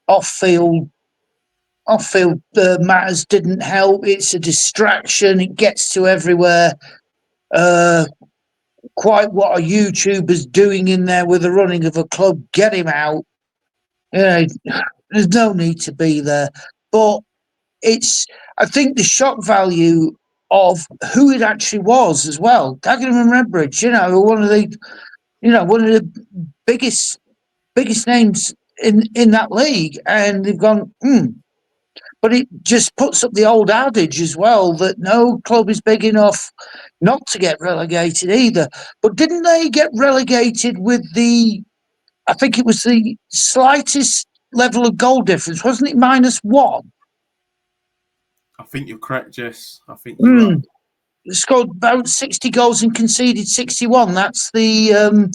S2: Off-field matters didn't help. It's a distraction. It gets to everywhere. Quite what a YouTuber's doing in there with the running of a club. Get him out. There's no need to be there. But I think the shock value of who it actually was as well. Dagenham and Redbridge, one of the biggest names in that league, and they've gone. But it just puts up the old adage as well that no club is big enough not to get relegated either. But didn't they get relegated with I think it was the slightest level of goal difference, wasn't it? -1.
S3: I think you're correct, Jess. I think you are.
S2: Scored about 60 goals and conceded 61. That's the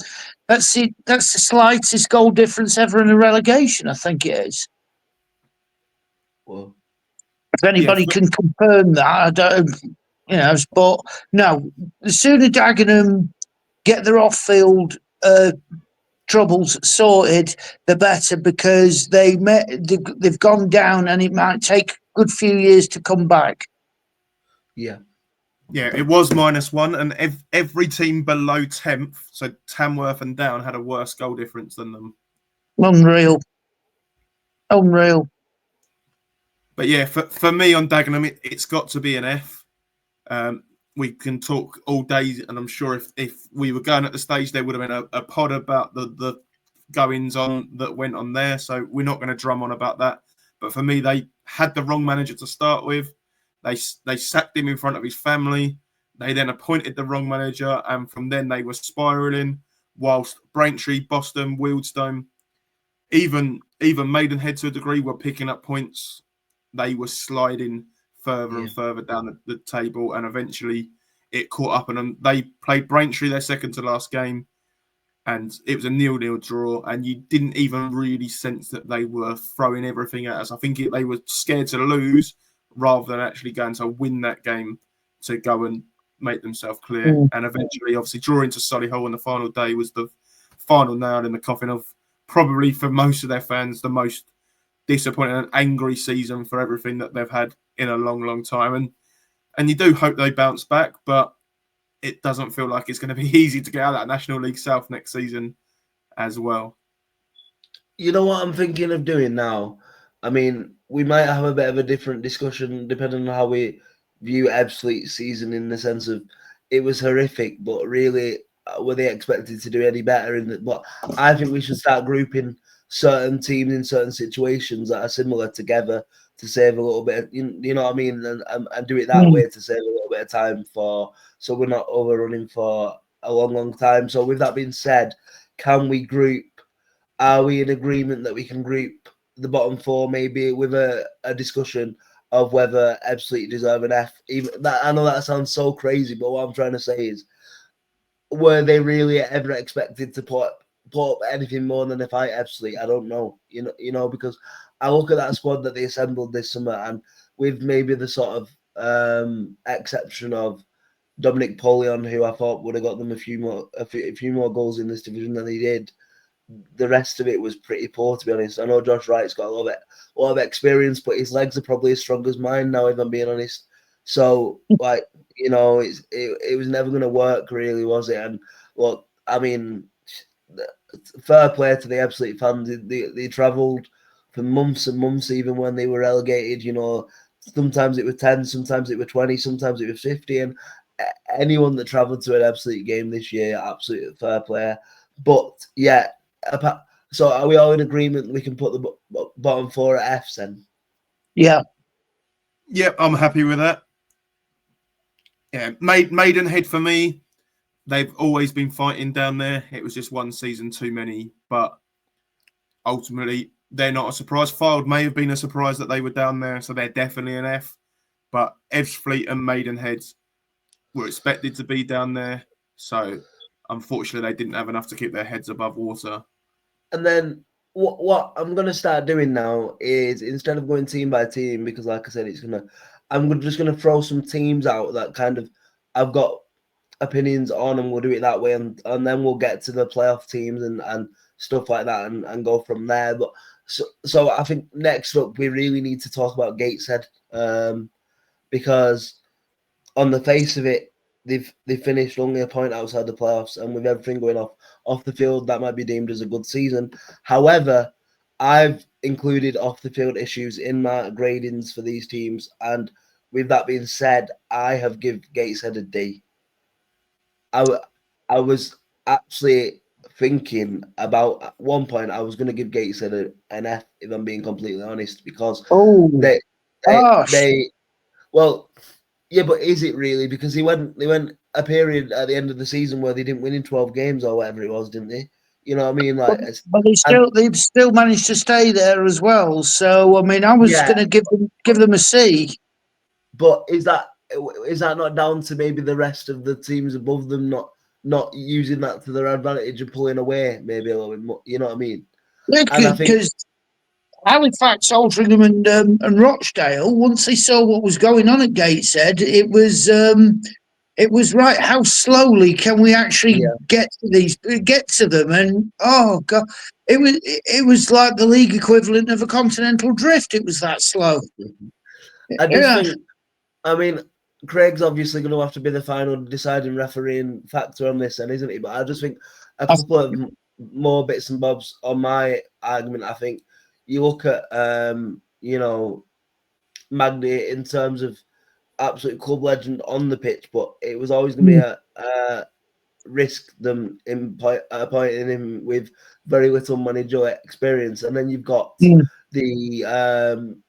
S2: slightest goal difference ever in a relegation, I think it is.
S1: Well,
S2: if anybody can confirm that, I don't, but no, the sooner Dagenham get their off-field troubles sorted, the better, because they've gone down, and it might take a good few years to come back.
S1: Yeah,
S3: it was -1, and every team below 10th, so Tamworth and down, had a worse goal difference than them.
S2: Unreal.
S3: But yeah, for me on Dagenham, it's got to be an F. We can talk all day, and I'm sure if we were going at the stage, there would have been a pod about the goings on that went on there. So we're not going to drum on about that. But for me, they had the wrong manager to start with. They sacked him in front of his family. They then appointed the wrong manager, and from then they were spiralling. Whilst Braintree, Boston, Wealdstone, even Maidenhead to a degree were picking up points, they were sliding further and further down the table, and eventually it caught up. And they played Braintree their second to last game, and it was a 0-0 draw, and you didn't even really sense that they were throwing everything at us. I think they were scared to lose rather than actually going to win that game to go and make themselves clear. And eventually, obviously, drawing to Solihull on the final day was the final nail in the coffin of probably, for most of their fans, the most disappointing and angry season for everything that they've had in a long, long time. And And you do hope they bounce back, but it doesn't feel like it's going to be easy to get out of that National League South next season as well.
S1: You know what I'm thinking of doing now? I mean, we might have a bit of a different discussion depending on how we view Ebbsfleet's season, in the sense of it was horrific, but really, were they expected to do any better in it? But I think we should start grouping certain teams in certain situations that are similar together to save a little bit of, you know what I mean? And do it that way to save a little bit of time so we're not overrunning for a long time. So with that being said, can we group? Are we in agreement that we can group the bottom four maybe with a discussion of whether Ebbsfleet deserve an F? Even that, I know that sounds so crazy, but what I'm trying to say is, were they really ever expected to put up anything more than a fight Ebbsfleet? I don't know. Because I look at that squad that they assembled this summer, and with maybe the sort of exception of Dominic Polion, who I thought would have got them a few more goals in this division than he did. The rest of it was pretty poor, to be honest. I know Josh Wright's got a lot of experience, but his legs are probably as strong as mine now, if I'm being honest. So, like, it was never going to work, really, was it? And look, I mean, fair play to the Ebbsfleet fans. They travelled for months and months, even when they were relegated. Sometimes it was 10, sometimes it was 20, sometimes it was 50, and anyone that travelled to an Ebbsfleet game this year, absolutely fair play. But yeah. So are we all in agreement we can put the bottom four at Fs then?
S2: Yeah.
S3: Yep, I'm happy with that. Yeah, Maidenhead for me, they've always been fighting down there. It was just one season too many, but ultimately they're not a surprise. Fylde may have been a surprise that they were down there, so they're definitely an F. But Ebbsfleet and Maidenhead were expected to be down there, so unfortunately they didn't have enough to keep their heads above water.
S1: And then what I'm gonna start doing now is, instead of going team by team, because like I said, I'm just gonna throw some teams out that kind of I've got opinions on, and we'll do it that way, and then we'll get to the playoff teams and stuff like that, and go from there. But so I think next up we really need to talk about Gateshead, because on the face of it, they've finished only a point outside the playoffs, and with everything going off the field, that might be deemed as a good season. However, I've included off the field issues in my gradings for these teams, and with that being said, I have given Gateshead a D. I was actually thinking about, at one point I was going to give Gateshead an F, if I'm being completely honest, because they well. Yeah, but is it really? Because they went a period at the end of the season where they didn't win in 12 games or whatever it was, didn't they? You know what I mean? Like,
S2: but they've still managed to stay there as well. So I mean, I was going to give them a C.
S1: But is that not down to maybe the rest of the teams above them not using that to their advantage and pulling away maybe a little bit more? You know what I mean?
S2: Yeah, because Halifax, Altrincham, and Rochdale, once they saw what was going on at Gateshead, it was right. How slowly can we actually get to them? And oh god, it was like the league equivalent of a continental drift. It was that slow.
S1: I just think, I mean, Craig's obviously going to have to be the final deciding refereeing factor on this, then, isn't he? But I just think a couple of more bits and bobs on my argument. I think you look at, Magny in terms of absolute club legend on the pitch, but it was always going to be a risk them appointing him with very little managerial experience. And then you've got the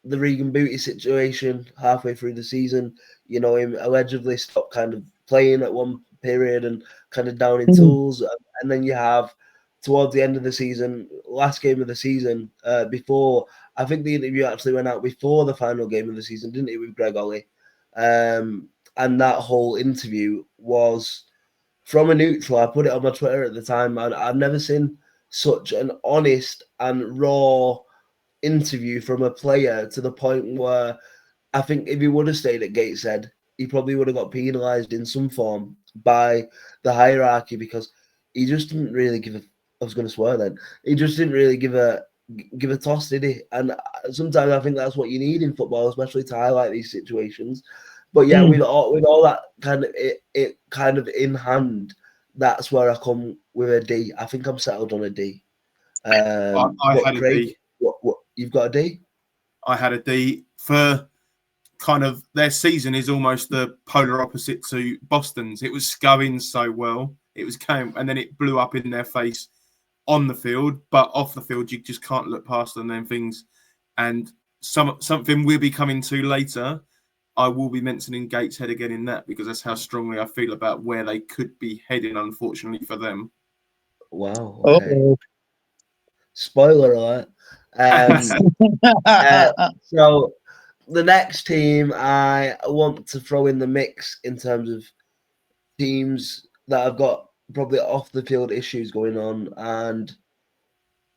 S1: Regan Booty situation halfway through the season. Him allegedly stopped kind of playing at one period and kind of down in tools. And then you have, towards the end of the season, last game of the season, before, I think the interview actually went out before the final game of the season, didn't it, with Greg Ollie? And that whole interview was from a neutral. I put it on my Twitter at the time, and I've never seen such an honest and raw interview from a player, to the point where I think if he would have stayed at Gateshead, he probably would have got penalised in some form by the hierarchy, because he just didn't really give a. I was going to swear then. He just didn't really give a toss, did he? And sometimes I think that's what you need in football, especially to highlight these situations, But yeah, with all that kind of it kind of in hand, that's where I come with a D. I think I'm settled on a D.
S3: I
S1: But
S3: had a
S1: Craig,
S3: D.
S1: what you've got a D?
S3: I had a D for kind of their season is almost the polar opposite to Boston's. It was going so well. It was came and then it blew up in their face on the field, but off the field you just can't look past them and things. And something we'll be coming to later. I will be mentioning Gateshead again in that because that's how strongly I feel about where they could be heading, unfortunately for them.
S1: Wow. Okay. Spoiler alert. So the next team I want to throw in the mix in terms of teams that have got probably off the field issues going on,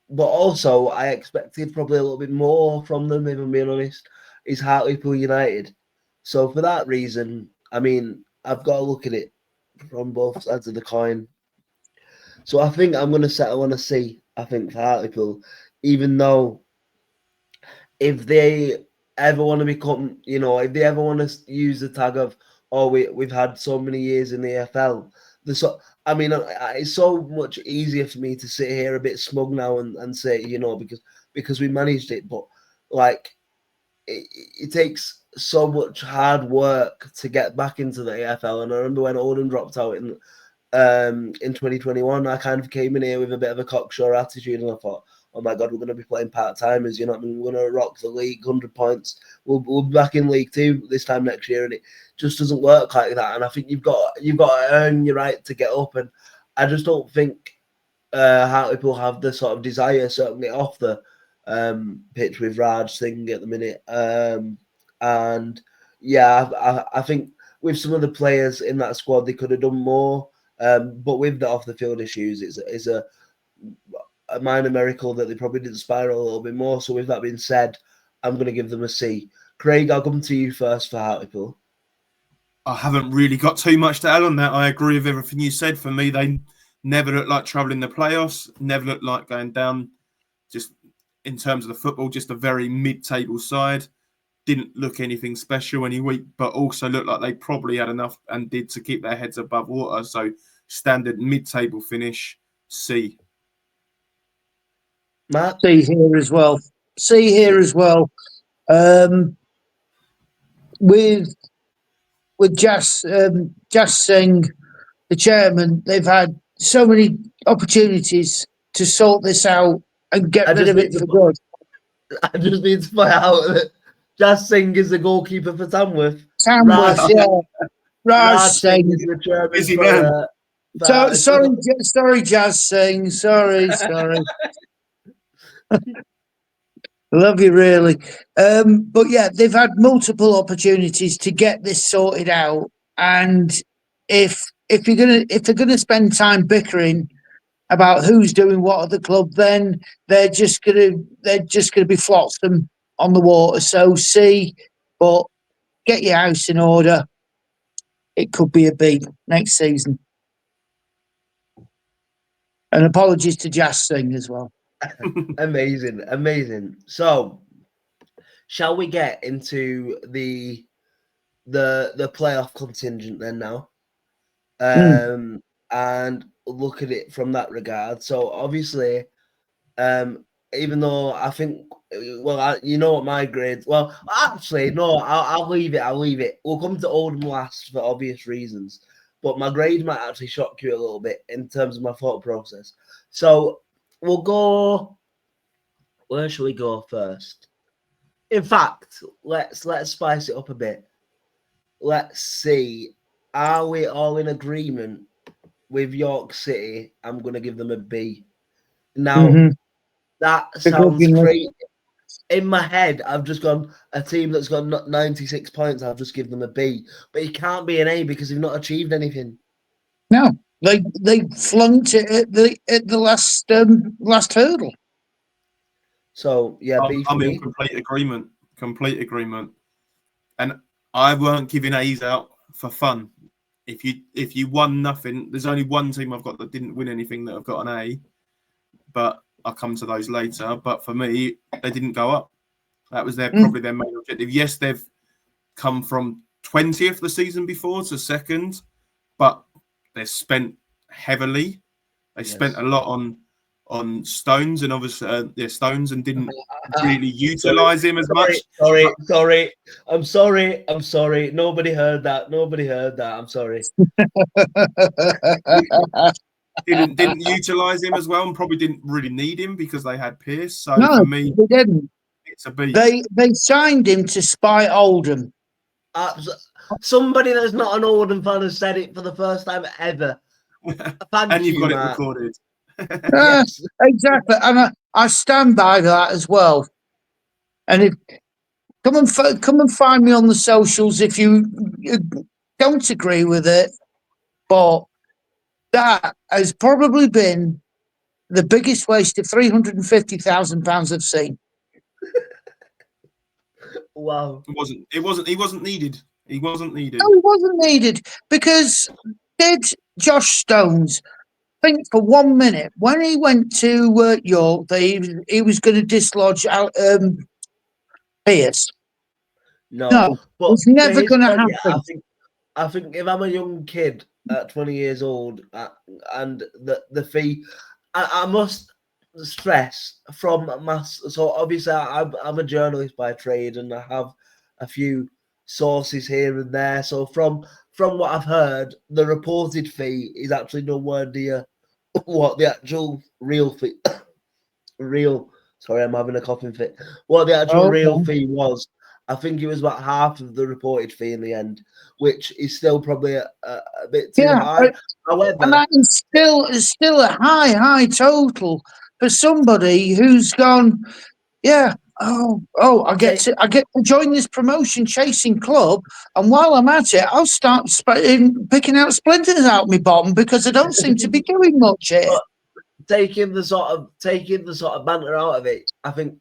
S1: but also I expected probably a little bit more from them, if I'm being honest, is Hartlepool United. So for that reason, I mean, I've got to look at it from both sides of the coin. So I think I'm going to settle on a C, I think, for Hartlepool, even though if they ever want to become, if they ever want to use the tag of, oh, we've had so many years in the AFL, it's so much easier for me to sit here a bit smug now and say, because we managed it, but like it takes so much hard work to get back into the AFL. And I remember when Oldham dropped out in 2021, I kind of came in here with a bit of a cocksure attitude, and I thought, oh my God, we're going to be playing part-timers, we're going to rock the league, 100 points. We'll be back in League Two this time next year, and it just doesn't work like that. And I think you've got to earn your right to get up, and I just don't think Hartlepool have the sort of desire, certainly off the pitch with Raj Singh at the minute. And yeah, I think with some of the players in that squad, they could have done more. But with the off the field issues, it's a minor miracle that they probably didn't spiral a little bit more. So with that being said, I'm going to give them a C. Craig, I'll come to you first for Hartlepool.
S3: I haven't really got too much to add on that. I agree with everything you said. For me, they never looked like trouble in the playoffs, never looked like going down. Just in terms of the football, just a very mid-table side. Didn't look anything special any week, but also looked like they probably had enough and did to keep their heads above water. So standard mid-table finish, C.
S1: Matt?
S2: C here as well. C here as well. With Jas Singh, the chairman, they've had so many opportunities to sort this out and get rid of it for good.
S1: I just need to point out that Jas Singh is the goalkeeper for Tamworth.
S2: Tamworth, yeah. Raj Singh
S1: is the chairman
S3: Busy man.
S2: Sorry, Jas Singh. Sorry. Love you, really. But yeah, they've had multiple opportunities to get this sorted out, and if they're gonna spend time bickering about who's doing what at the club, then they're just gonna be flotsam on the water. So C, but get your house in order. It could be a B next season. And apologies to Jas Singh as well.
S1: Amazing. So, shall we get into the playoff contingent then now? And look at it from that regard. So obviously, even though I think, you know what my grades. Well, actually, no, I'll leave it. We'll come to Oldham last for obvious reasons, but my grade might actually shock you a little bit in terms of my thought process. So we'll go. Where shall we go first? In fact, let's spice it up a bit. Let's see. Are we all in agreement with York City? I'm going to give them a B. Now, that sounds crazy. In my head, I've just gone a team that's got 96 points. I've just given them a B. But it can't be an A because they've not achieved anything.
S2: No, they flunked it at the last hurdle.
S1: So yeah, B for
S3: I'm
S1: me.
S3: in complete agreement. And I weren't giving A's out for fun. If you won nothing, there's only one team I've got that didn't win anything that have got an A, but I'll come to those later. But for me, they didn't go up. That was probably their main objective. Yes, they've come from 20th the season before to second, but they spent heavily. They spent a lot on Stones, and obviously Stones, and didn't really utilise him as much.
S1: Sorry. I'm sorry. Nobody heard that. I'm sorry.
S3: Didn't utilise him as well, and probably didn't really need him because they had Pearce. So
S2: No,
S3: for me,
S2: they didn't.
S3: it's a B.
S2: They signed him to spite Oldham.
S1: Somebody that's not an Oldham fan has said it for the first time ever.
S3: And you've got it recorded.
S1: Yes.
S2: Exactly, and I stand by that as well. And if come and find me on the socials if you don't agree with it, but that has probably been the biggest waste of £350,000 I've seen.
S1: Wow.
S3: He wasn't needed. He wasn't needed.
S2: No, he wasn't needed because did Josh Stones think for 1 minute when he went to York that he was going to dislodge Pearce? No,
S1: but
S2: it's never going to
S1: credit,
S2: happen.
S1: I think if I'm a young kid at 20 years old and the fee, I must stress from so obviously I'm a journalist by trade and I have a few sources here and there. So from what I've heard, the reported fee is actually nowhere near what the actual real fee sorry, I'm having a coughing fit. What the actual real fee was. I think it was about half of the reported fee in the end, which is still probably a bit too high. However,
S2: and that is still a high total for somebody who's gone. Yeah. I get to join this promotion chasing club, and while I'm at it, I'll start picking out splinters out my bottom because I don't seem to be doing much here.
S1: Taking the sort of banter out of it, I think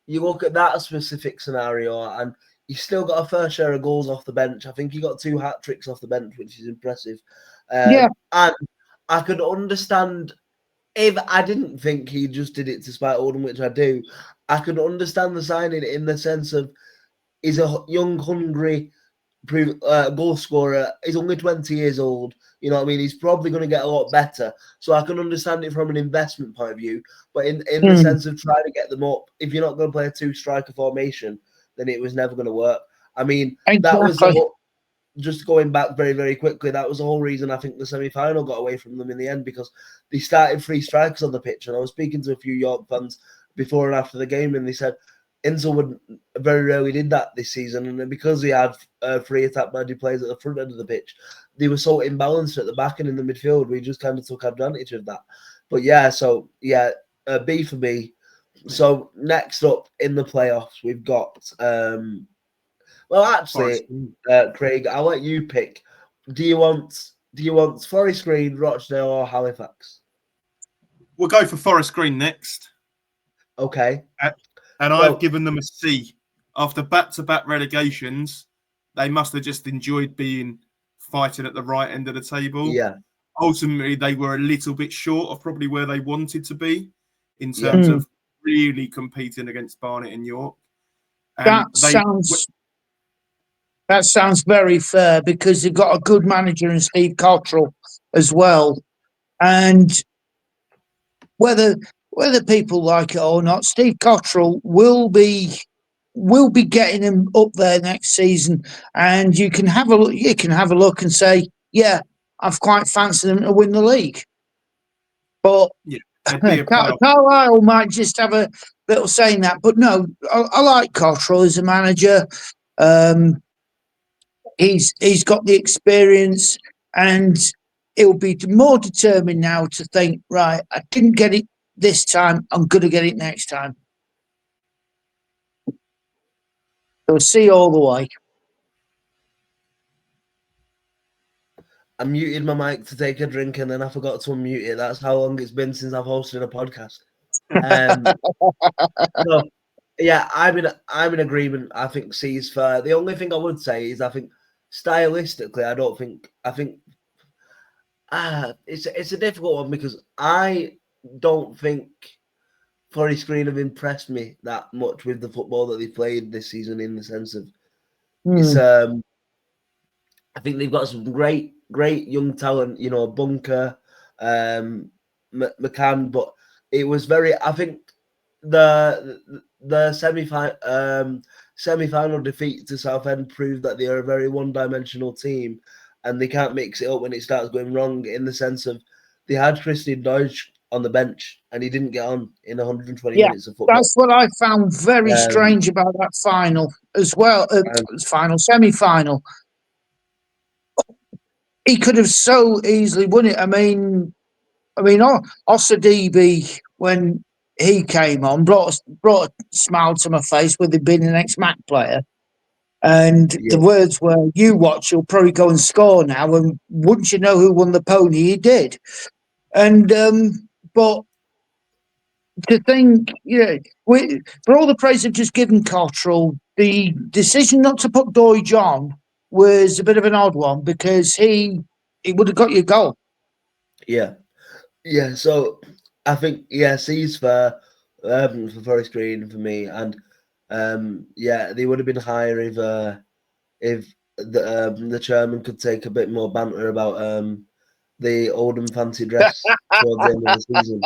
S1: you look at that specific scenario, and he still got a fair share of goals off the bench. I think he got 2 hat tricks off the bench, which is impressive. And I could understand if I didn't think he just did it to spite Oldham, which I do. I could understand the signing in the sense of he's a young, hungry goal scorer. He's only 20 years old. You know what I mean? He's probably going to get a lot better. So I can understand it from an investment point of view. But in the sense of trying to get them up, if you're not going to play a 2-striker formation, then it was never going to work. I mean, that was just going back very, very quickly. That was the whole reason I think the semi-final got away from them in the end, because they started 3 strikers on the pitch. And I was speaking to a few York fans before and after the game, and they said Inselwood very rarely did that this season, and because he had 3 attack-minded players at the front end of the pitch, they were so imbalanced at the back and in the midfield. We just kind of took advantage of that. But B for me. So next up in the playoffs, we've got Craig, I'll let you pick. Do you want Forest Green, Rochdale, or Halifax?
S3: We'll go for Forest Green next.
S1: Okay.
S3: And I've given them a C. After back-to-back relegations, they must have just enjoyed fighting at the right end of the table.
S1: Yeah.
S3: Ultimately, they were a little bit short of probably where they wanted to be in terms of really competing against Barnet and York. And
S2: that sounds very fair because they've got a good manager in Steve Cottrell as well. And whether people like it or not, Steve Cottrell will be getting him up there next season, and you can have a look and say, yeah, I've quite fancied them to win the league. But Carlisle might just have a little saying that. But no, I like Cottrell as a manager. He's got the experience, and he'll be more determined now to think, right, I didn't get it this time, I'm going to get it next time. So see all the way.
S1: I muted my mic to take a drink and then I forgot to unmute it. That's how long it's been since I've hosted a podcast. I'm in agreement. I think C is fair. The only thing I would say is I think stylistically, I think it's a difficult one because I don't think Forest Green have impressed me that much with the football that they played this season, in the sense of I think they've got some great young talent. You know, Bunker, McCann, but it was very. I think the semi-final defeat to Southend proved that they are a very one-dimensional team, and they can't mix it up when it starts going wrong. In the sense of they had Christian Deutsch on the bench, and he didn't get on in 120
S2: Yeah,
S1: minutes of football.
S2: that's what I found very strange about that final as well. Semi-final. He could have so easily won it. I mean, Osadibe, when he came on, brought a smile to my face with him being an ex-Mac player. And
S1: Yeah.
S2: the words were, "You watch, you'll probably go and score now." And wouldn't you know who won the pony? He did. And but to think, for all the praise I've just given Cottrell, the decision not to put Doidge on was a bit of an odd one because he would have got you a goal.
S1: Yeah. So I think C's for Forest Green for me, and they would have been higher if the chairman could take a bit more banter about the Oldham fancy dress towards the end of the season.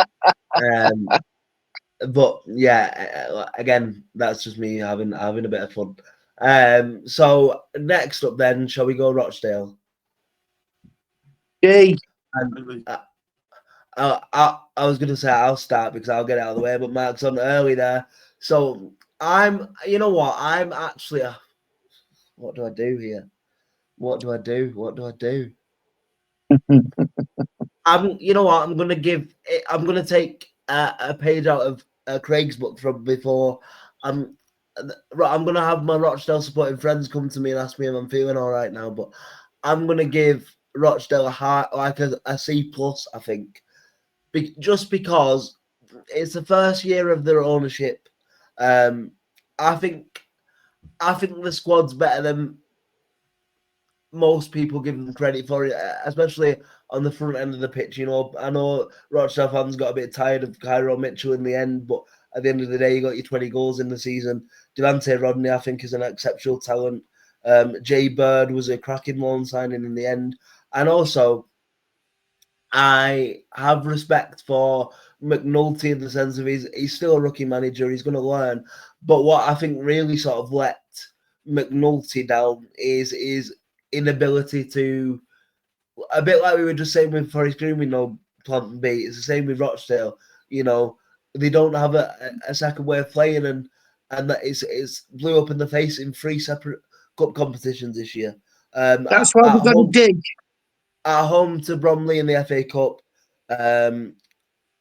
S1: But again, that's just me having a bit of fun. So next up, then, shall we go Rochdale?
S2: D.
S1: I was going to say I'll start because I'll get it out of the way, but Mark's on early there. So you know what? I'm actually, what do I do here? What do I do? You know what? I'm going to take a page out of Craig's book from before. I'm going to have my Rochdale supporting friends come to me and ask me if I'm feeling all right now, but I'm going to give Rochdale a C+, I think. Just because it's the first year of their ownership. I think the squad's better than most people give them credit for it, especially on the front end of the pitch. You know, I know Rochdale fans got a bit tired of Cairo Mitchell in the end, but at the end of the day, you got your 20 goals in the season. Devante Rodney, I think, is an exceptional talent. Jay Bird was a cracking loan signing in the end, and also I have respect for McNulty in the sense of he's still a rookie manager. He's going to learn. But what I think really sort of let McNulty down is his inability to, a bit like we were just saying with Forest Green, we know Plant B. It's the same with Rochdale. You know, they don't have a second way of playing, and that it's blew up in the face in 3 separate cup competitions this year.
S2: That's why we've got to dig.
S1: At home to Bromley in the FA Cup, in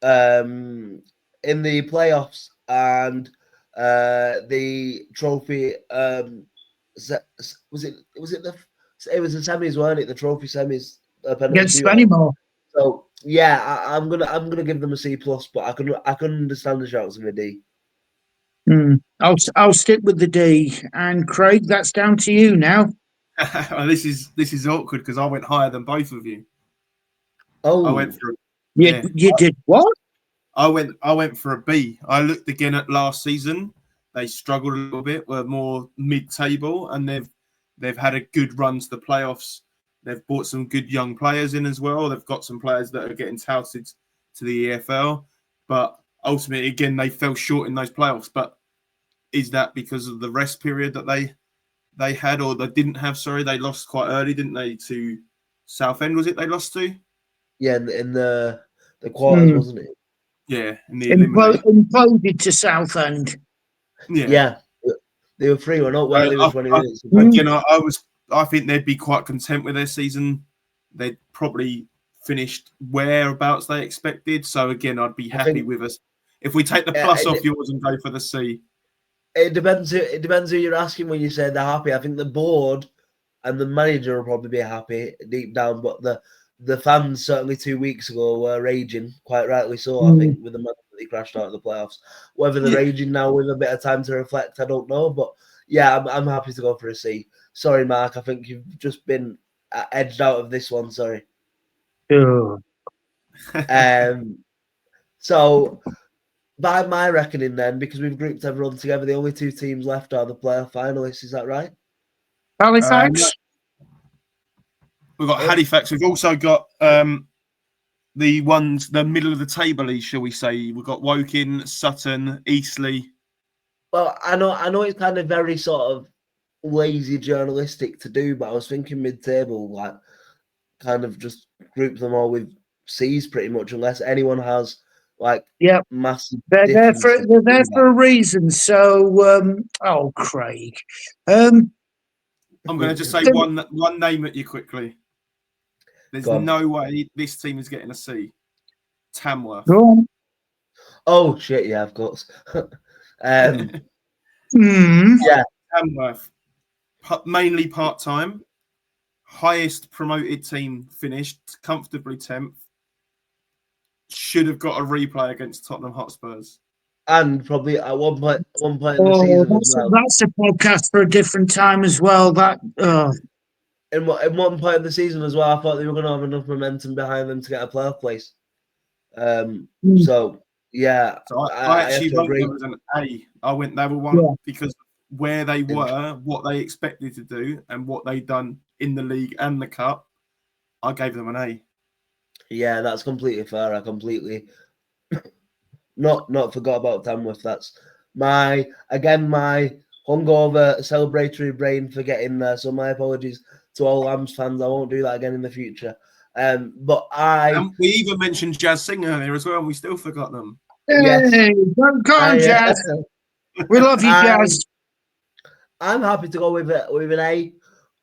S1: the playoffs, and the trophy. Was it the? It was the semis, weren't it? The trophy semis.
S2: Against Spennymoor.
S1: So I'm gonna give them a C+, but I can understand the shouts of a D.
S2: I'll stick with the D. And Craig, that's down to you now.
S3: Well, this is awkward because I went higher than both of you.
S1: Oh,
S3: I went for
S2: you did what?
S3: I went for a B. I looked again at last season. They struggled a little bit, were more mid-table, and they've had a good run to the playoffs. They've brought some good young players in as well. They've got some players that are getting touted to the EFL, but ultimately, again, they fell short in those playoffs. But is that because of the rest period that they had, or they didn't have? Sorry, they lost quite early, didn't they? To Southend, was it? They lost to?
S1: Yeah, in the quarters, wasn't it?
S3: Yeah, in the elimination.
S2: Imploded to Southend.
S1: Yeah, they were 3-1 up, weren't they? With 20 minutes.
S3: Again, I think they'd be quite content with their season. They'd probably finished whereabouts they expected. So again, I'd be happy with us if we take the plus off yours and go for the C.
S1: It depends who you're asking when you say they're happy. I think the board and the manager will probably be happy deep down, but the fans certainly 2 weeks ago were raging, quite rightly so. I think with the man that they crashed out of the playoffs. Whether they're raging now with a bit of time to reflect, I don't know. But yeah, I'm happy to go for a C. Sorry, Mark. I think you've just been edged out of this one. Sorry. So by my reckoning, then, because we've grouped everyone together, the only 2 teams left are the playoff finalists. Is that right?
S2: Halifax?
S3: We've got Halifax. We've also got the ones, the middle of the table, shall we say. We've got Woking, Sutton, Eastleigh.
S1: Well, I know it's kind of very sort of lazy journalistic to do, but I was thinking mid-table, like kind of just group them all with C's pretty much, unless anyone has like massive
S2: They're there
S1: differences.
S2: they're there for a reason. So, Craig,
S3: I'm going to just say one name at you quickly. There's no way this team is getting a C. Tamworth.
S2: Go on.
S1: Oh shit! Yeah, of course. Yeah,
S3: Tamworth, mainly part-time. Highest promoted team finished comfortably 10th. Should have got a replay against Tottenham Hotspurs.
S1: And probably at one point in the season as well.
S2: That's a podcast for a different time as well.
S1: In one point in the season as well, I thought they were going to have enough momentum behind them to get a playoff place. So yeah,
S3: so I actually wrote them as an A. They were one because where they were, what they expected to do, and what they'd done in the league and the cup. I gave them an A.
S1: Yeah, that's completely fair. I completely not forgot about Tamworth. That's my hungover celebratory brain for getting there. So my apologies to all Lambs fans. I won't do that again in the future. And
S3: we even mentioned Jazz Singer earlier as well, and we still forgot them.
S1: Yes.
S2: Hey, come on, Jazz. We love you, Jazz.
S1: I'm happy to go with an A,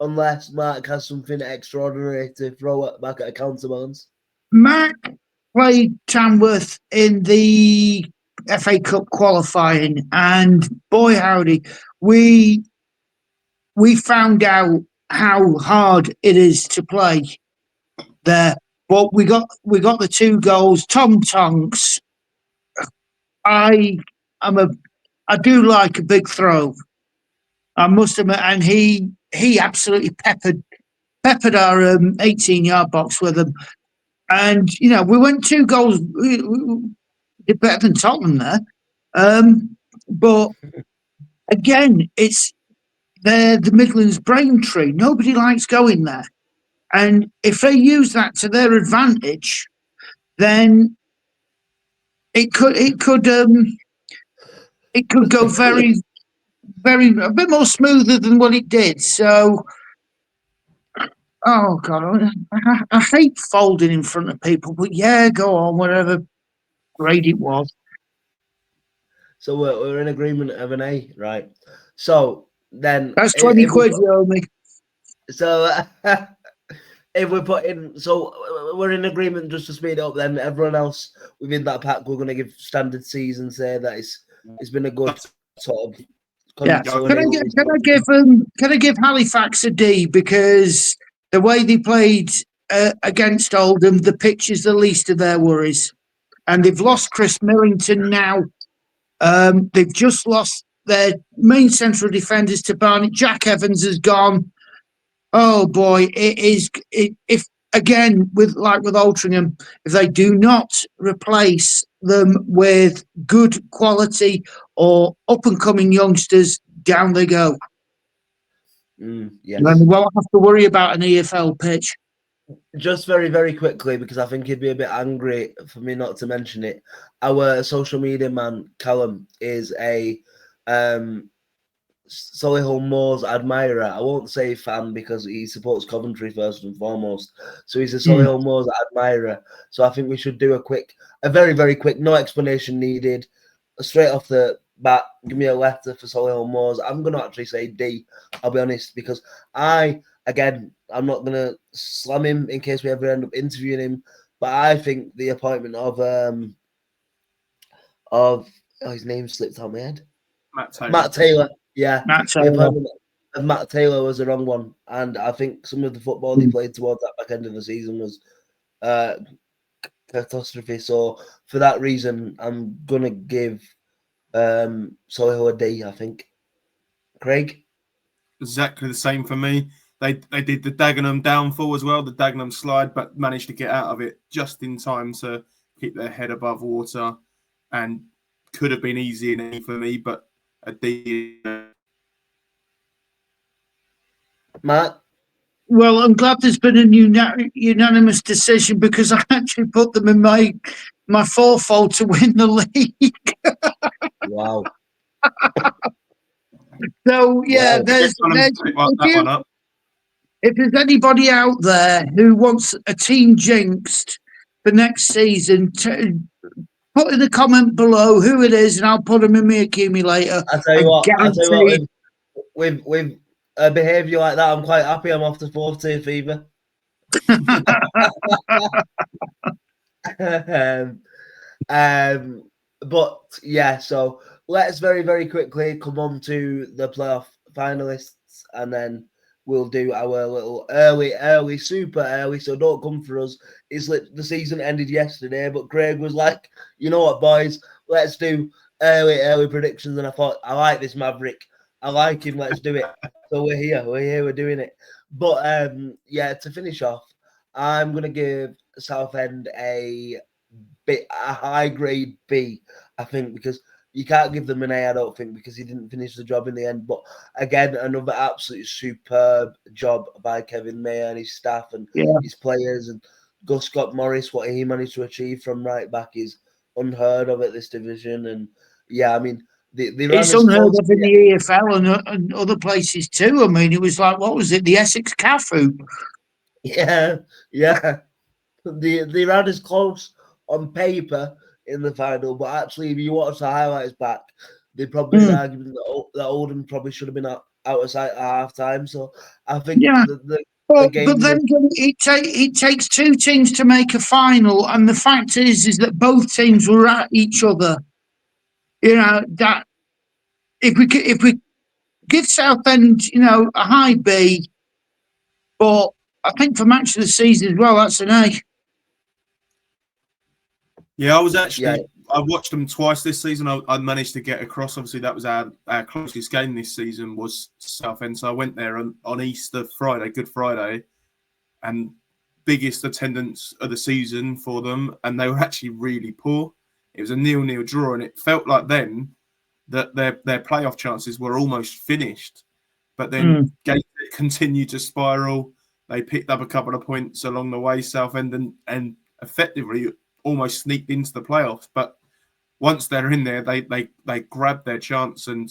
S1: unless Mark has something extraordinary to throw back at a counterbalance.
S2: Mark played Tamworth in the FA Cup qualifying, and boy howdy, we found out how hard it is to play there. But we got the 2 goals. Tom Tonks. I do like a big throw. I must admit, and he absolutely peppered our 18-yard box with them. And we went 2 goals. We did better than Tottenham there. But again, they're the Midlands Braintree. Nobody likes going there. And if they use that to their advantage, then it could go very, very a bit more smoother than what it did. So, oh God, I hate folding in front of people, but yeah, go on, whatever grade it was.
S1: So we're in agreement of an A, right? So then
S2: That's 20 quid, you owe me.
S1: So if we're we're in agreement, just to speed it up. Then everyone else within that pack, we're going to give standard C's and say that it's been a good sort of.
S2: Yeah. Can I give Halifax a D, because the way they played against Oldham, the pitch is the least of their worries, and they've lost Chris Millington now. They've just lost their main central defenders to Barnet. Jack Evans has gone. Oh boy, if again with Altrincham, if they do not replace them with good quality or up and coming youngsters, down they go.
S1: Yes.
S2: And then we won't have to worry about an EFL pitch.
S1: Just very, very quickly, because I think he'd be a bit angry for me not to mention it. Our social media man, Callum, is a Solihull Moors admirer. I won't say fan because he supports Coventry first and foremost. So he's a Solihull Moors admirer. So I think we should do a very, very quick, no explanation needed, straight off the bat, give me a letter for Solihull Moors. I'm going to actually say D, I'll be honest, because I'm not going to slam him in case we ever end up interviewing him, but I think the appointment of his name slipped out my head. Matt Taylor. Yeah.
S2: Matt
S1: The appointment of Matt Taylor was the wrong one. And I think some of the football he played towards that back end of the season was catastrophe. So for that reason, I'm going to give Solihull a D, I think. Craig?
S3: Exactly the same for me. They did the Dagenham downfall as well, the Dagenham slide, but managed to get out of it just in time to keep their head above water, and could have been easy enough for me, but a D.
S1: Matt?
S2: Well, I'm glad there's been a unanimous decision because I actually put them in my fourfold to win the league.
S1: Wow.
S2: So yeah,
S1: Wow.
S2: there's
S3: That one up.
S2: if there's anybody out there who wants a team jinxed for next season, put in the comment below who it is, and I'll put them in my accumulator.
S1: I tell you what, with a behaviour like that, I'm quite happy I'm off the 4th tier fever. But yeah, so let's very, very quickly come on to the playoff finalists, and then we'll do our little early, super early. So don't come for us. The season ended yesterday, but Craig was like, you know what, boys, let's do early predictions. And I thought, I like this Maverick. I like him. Let's do it. So we're here. We're doing it. But yeah, to finish off, I'm gonna give Southend a high grade B, I think, because you can't give them an A, I don't think, because he didn't finish the job in the end. But again, another absolutely superb job by Kevin Mayer and his staff and his players. And Gus Scott Morris, what he managed to achieve from right back is unheard of at this division. And yeah, I mean,
S2: it's unheard of in the EFL and other places too. I mean, it was like, what was it, the Essex Calf Hoop?
S1: Yeah. They ran as close on paper in the final, but actually, if you watch the highlights back, they probably an argument that Oldham probably should have been out of sight at half time. So I think the game.
S2: But then it takes two teams to make a final, and the fact is that both teams were at each other. You know that if we give Southend, a high B, but I think for match of the season as well, that's an A.
S3: Yeah, I was actually. I watched them twice this season. I managed to get across. Obviously, that was our closest game this season was Southend. So I went there on Easter Friday, Good Friday, and biggest attendance of the season for them. And they were actually really poor. It was a 0-0 draw, and it felt like then that their playoff chances were almost finished. But then Gateshead continued to spiral. They picked up a couple of points along the way, Southend, and effectively almost sneaked into the playoffs. But once they're in there, they grabbed their chance. And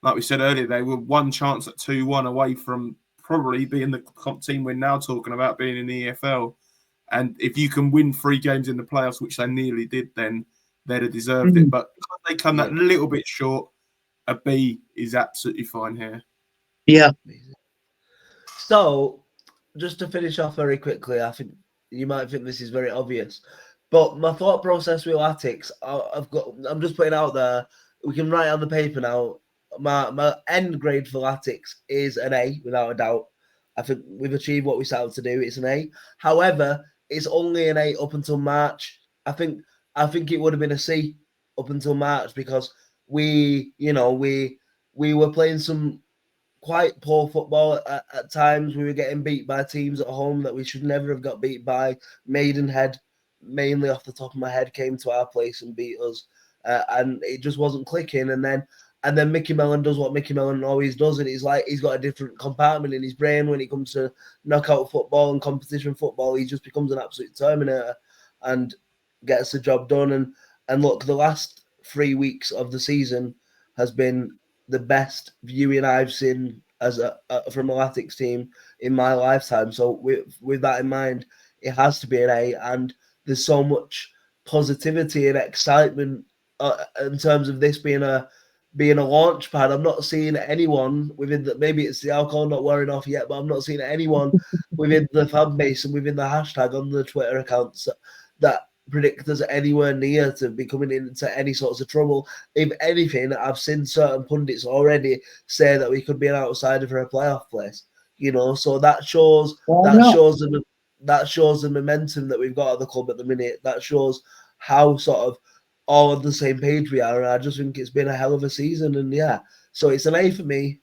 S3: like we said earlier, they were one chance at 2-1 away from probably being the team we're now talking about being in the EFL. And if you can win 3 games in the playoffs, which they nearly did, then they'd have deserved it. But because they come that little bit short, a B is absolutely fine here.
S2: Yeah.
S1: So, just to finish off very quickly, I think you might think this is very obvious, but my thought process with Latics, I'm just putting out there. We can write on the paper now. My end grade for Latics is an A, without a doubt. I think we've achieved what we set out to do. It's an A. However, it's only an A up until March. I think it would have been a C up until March because we were playing some quite poor football at times. We were getting beat by teams at home that we should never have got beat by. Maidenhead, mainly off the top of my head, came to our place and beat us, and it just wasn't clicking. And then Mickey Mellon does what Mickey Mellon always does, and it's like he's got a different compartment in his brain when it comes to knockout football and competition football. He just becomes an absolute terminator and gets the job done. And look, the last 3 weeks of the season has been the best viewing I've seen from a Latics team in my lifetime. So with that in mind, it has to be an A. And there's so much positivity and excitement in terms of this being a launch pad. I'm not seeing anyone within maybe it's the alcohol not wearing off yet, but I'm not seeing anyone within the fan base and within the hashtag on the Twitter accounts that predict us anywhere near to be coming into any sorts of trouble. If anything, I've seen certain pundits already say that we could be an outsider for a playoff place. So that shows the momentum that we've got at the club at the minute. That shows how sort of all on the same page we are. And I just think it's been a hell of a season. And yeah, so it's an A for me.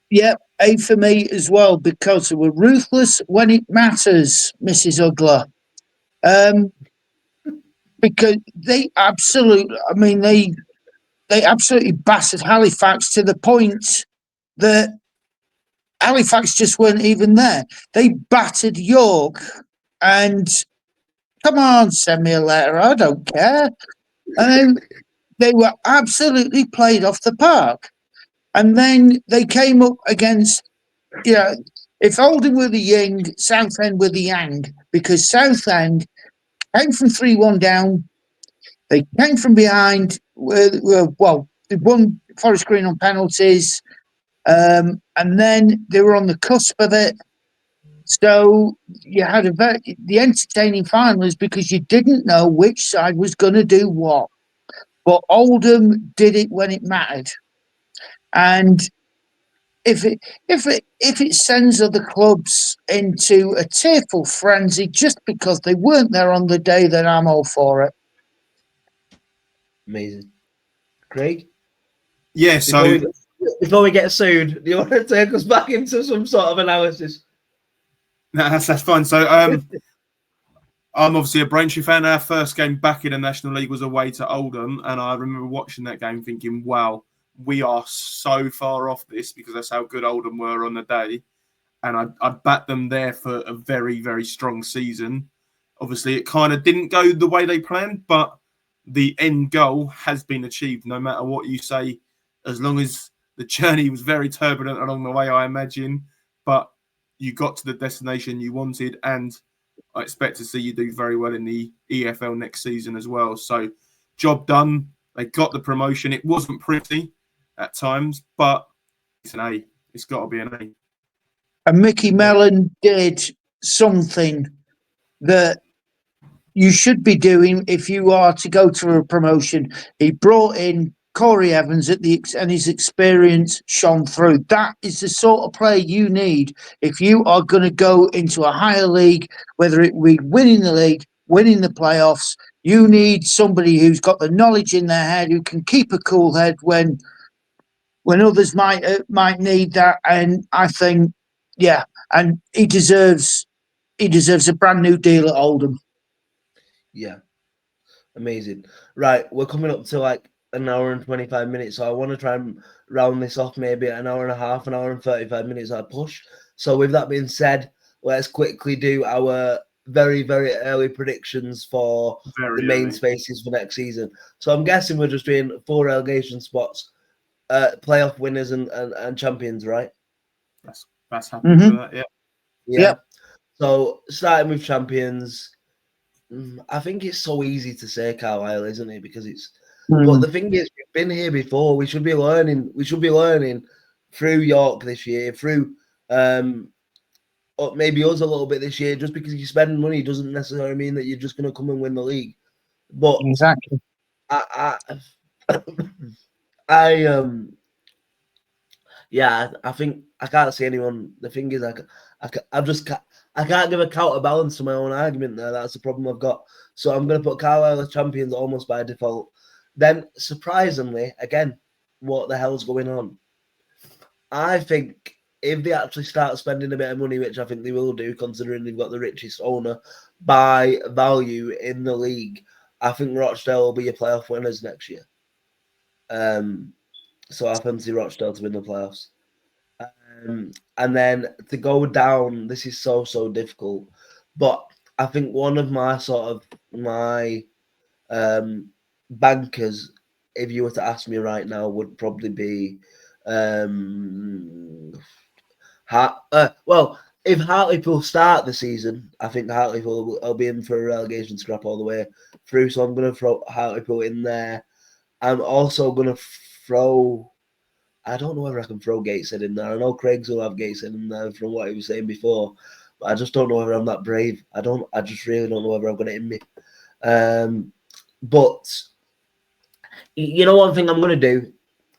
S2: Yeah, A for me as well, because we're ruthless when it matters, Mrs. Ugler. Because they absolutely battered Halifax to the point that Halifax just weren't even there. They battered York, and come on, send me a letter. I don't care. And they were absolutely played off the park. And then they came up against, if Oldham were the yin, Southend were the yang, because Southend came from 3-1 down. They came from behind. They won Forest Green on penalties. And then they were on the cusp of it. So you had the entertaining final is because you didn't know which side was going to do what. But Oldham did it when it mattered. And if it sends other clubs into a tearful frenzy just because they weren't there on the day, then I'm all for it.
S1: Amazing. Craig?
S3: Yeah, so
S1: before we get sued, do you want to take us back into some sort of analysis?
S3: No, that's fine. So I'm obviously a Braintree fan. Our first game back in the National League was away to Oldham, and I remember watching that game thinking, wow, we are so far off this, because that's how good Oldham were on the day. And I'd backed them there for a very, very strong season. Obviously, it kind of didn't go the way they planned, but the end goal has been achieved, no matter what you say, as long as the journey was very turbulent along the way, I imagine. But you got to the destination you wanted, and I expect to see you do very well in the EFL next season as well. So, job done. They got the promotion. It wasn't pretty at times, but it's an A. It's got to be an A.
S2: And Mickey Mellon did something that you should be doing if you are to go to a promotion. He brought in Corey Evans and his experience shone through. That is the sort of player you need if you are going to go into a higher league, whether it be winning the league, winning the playoffs. You need somebody who's got the knowledge in their head, who can keep a cool head when others might need that. And I think, and he deserves a brand new deal at Oldham.
S1: Yeah, amazing. Right, we're coming up to like an hour and 25 minutes, so I want to try and round this off maybe an hour and a half, an hour and 35 minutes I push. So with that being said, let's quickly do our very, very early predictions for the main spaces for next season. So I'm guessing we're just doing 4 relegation spots, playoff winners and champions, right?
S3: That's happy with that, yeah.
S1: Yeah. So starting with champions, I think it's so easy to say Carlisle, isn't it? Because it's but the thing is, we've been here before. We should be learning. We should be learning through York this year, through maybe us a little bit this year. Just because you spend money doesn't necessarily mean that you're just going to come and win the league. But
S2: exactly,
S1: I think I can't see anyone. The thing is, I can't give a counterbalance to my own argument there. That's the problem I've got. So I'm going to put Carlisle as champions almost by default. Then, surprisingly, again, what the hell's going on? I think if they actually start spending a bit of money, which I think they will do, considering they've got the richest owner by value in the league, I think Rochdale will be your playoff winners next year. So I fancy Rochdale to win the playoffs. And then to go down, this is so difficult. But I think one of my bankers, if you were to ask me right now, would probably be if Hartlepool start the season, I think Hartlepool will be in for a relegation scrap all the way through. So I'm going to throw Hartlepool in there. I'm also going to throw. I don't know whether I can throw Gateshead in there. I know Craig's will have Gateshead in there from what he was saying before, but I just don't know whether I'm that brave. I just really don't know whether I've got it in me. But you know, one thing I'm gonna do,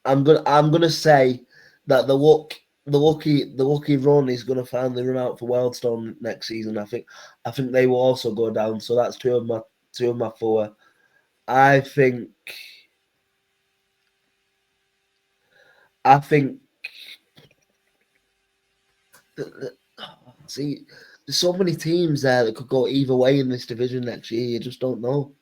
S1: I'm gonna say that the lucky run is gonna finally run out for Wildstone next season. I think they will also go down. So that's two of my 4. I think see, there's so many teams there that could go either way in this division next year. You just don't know.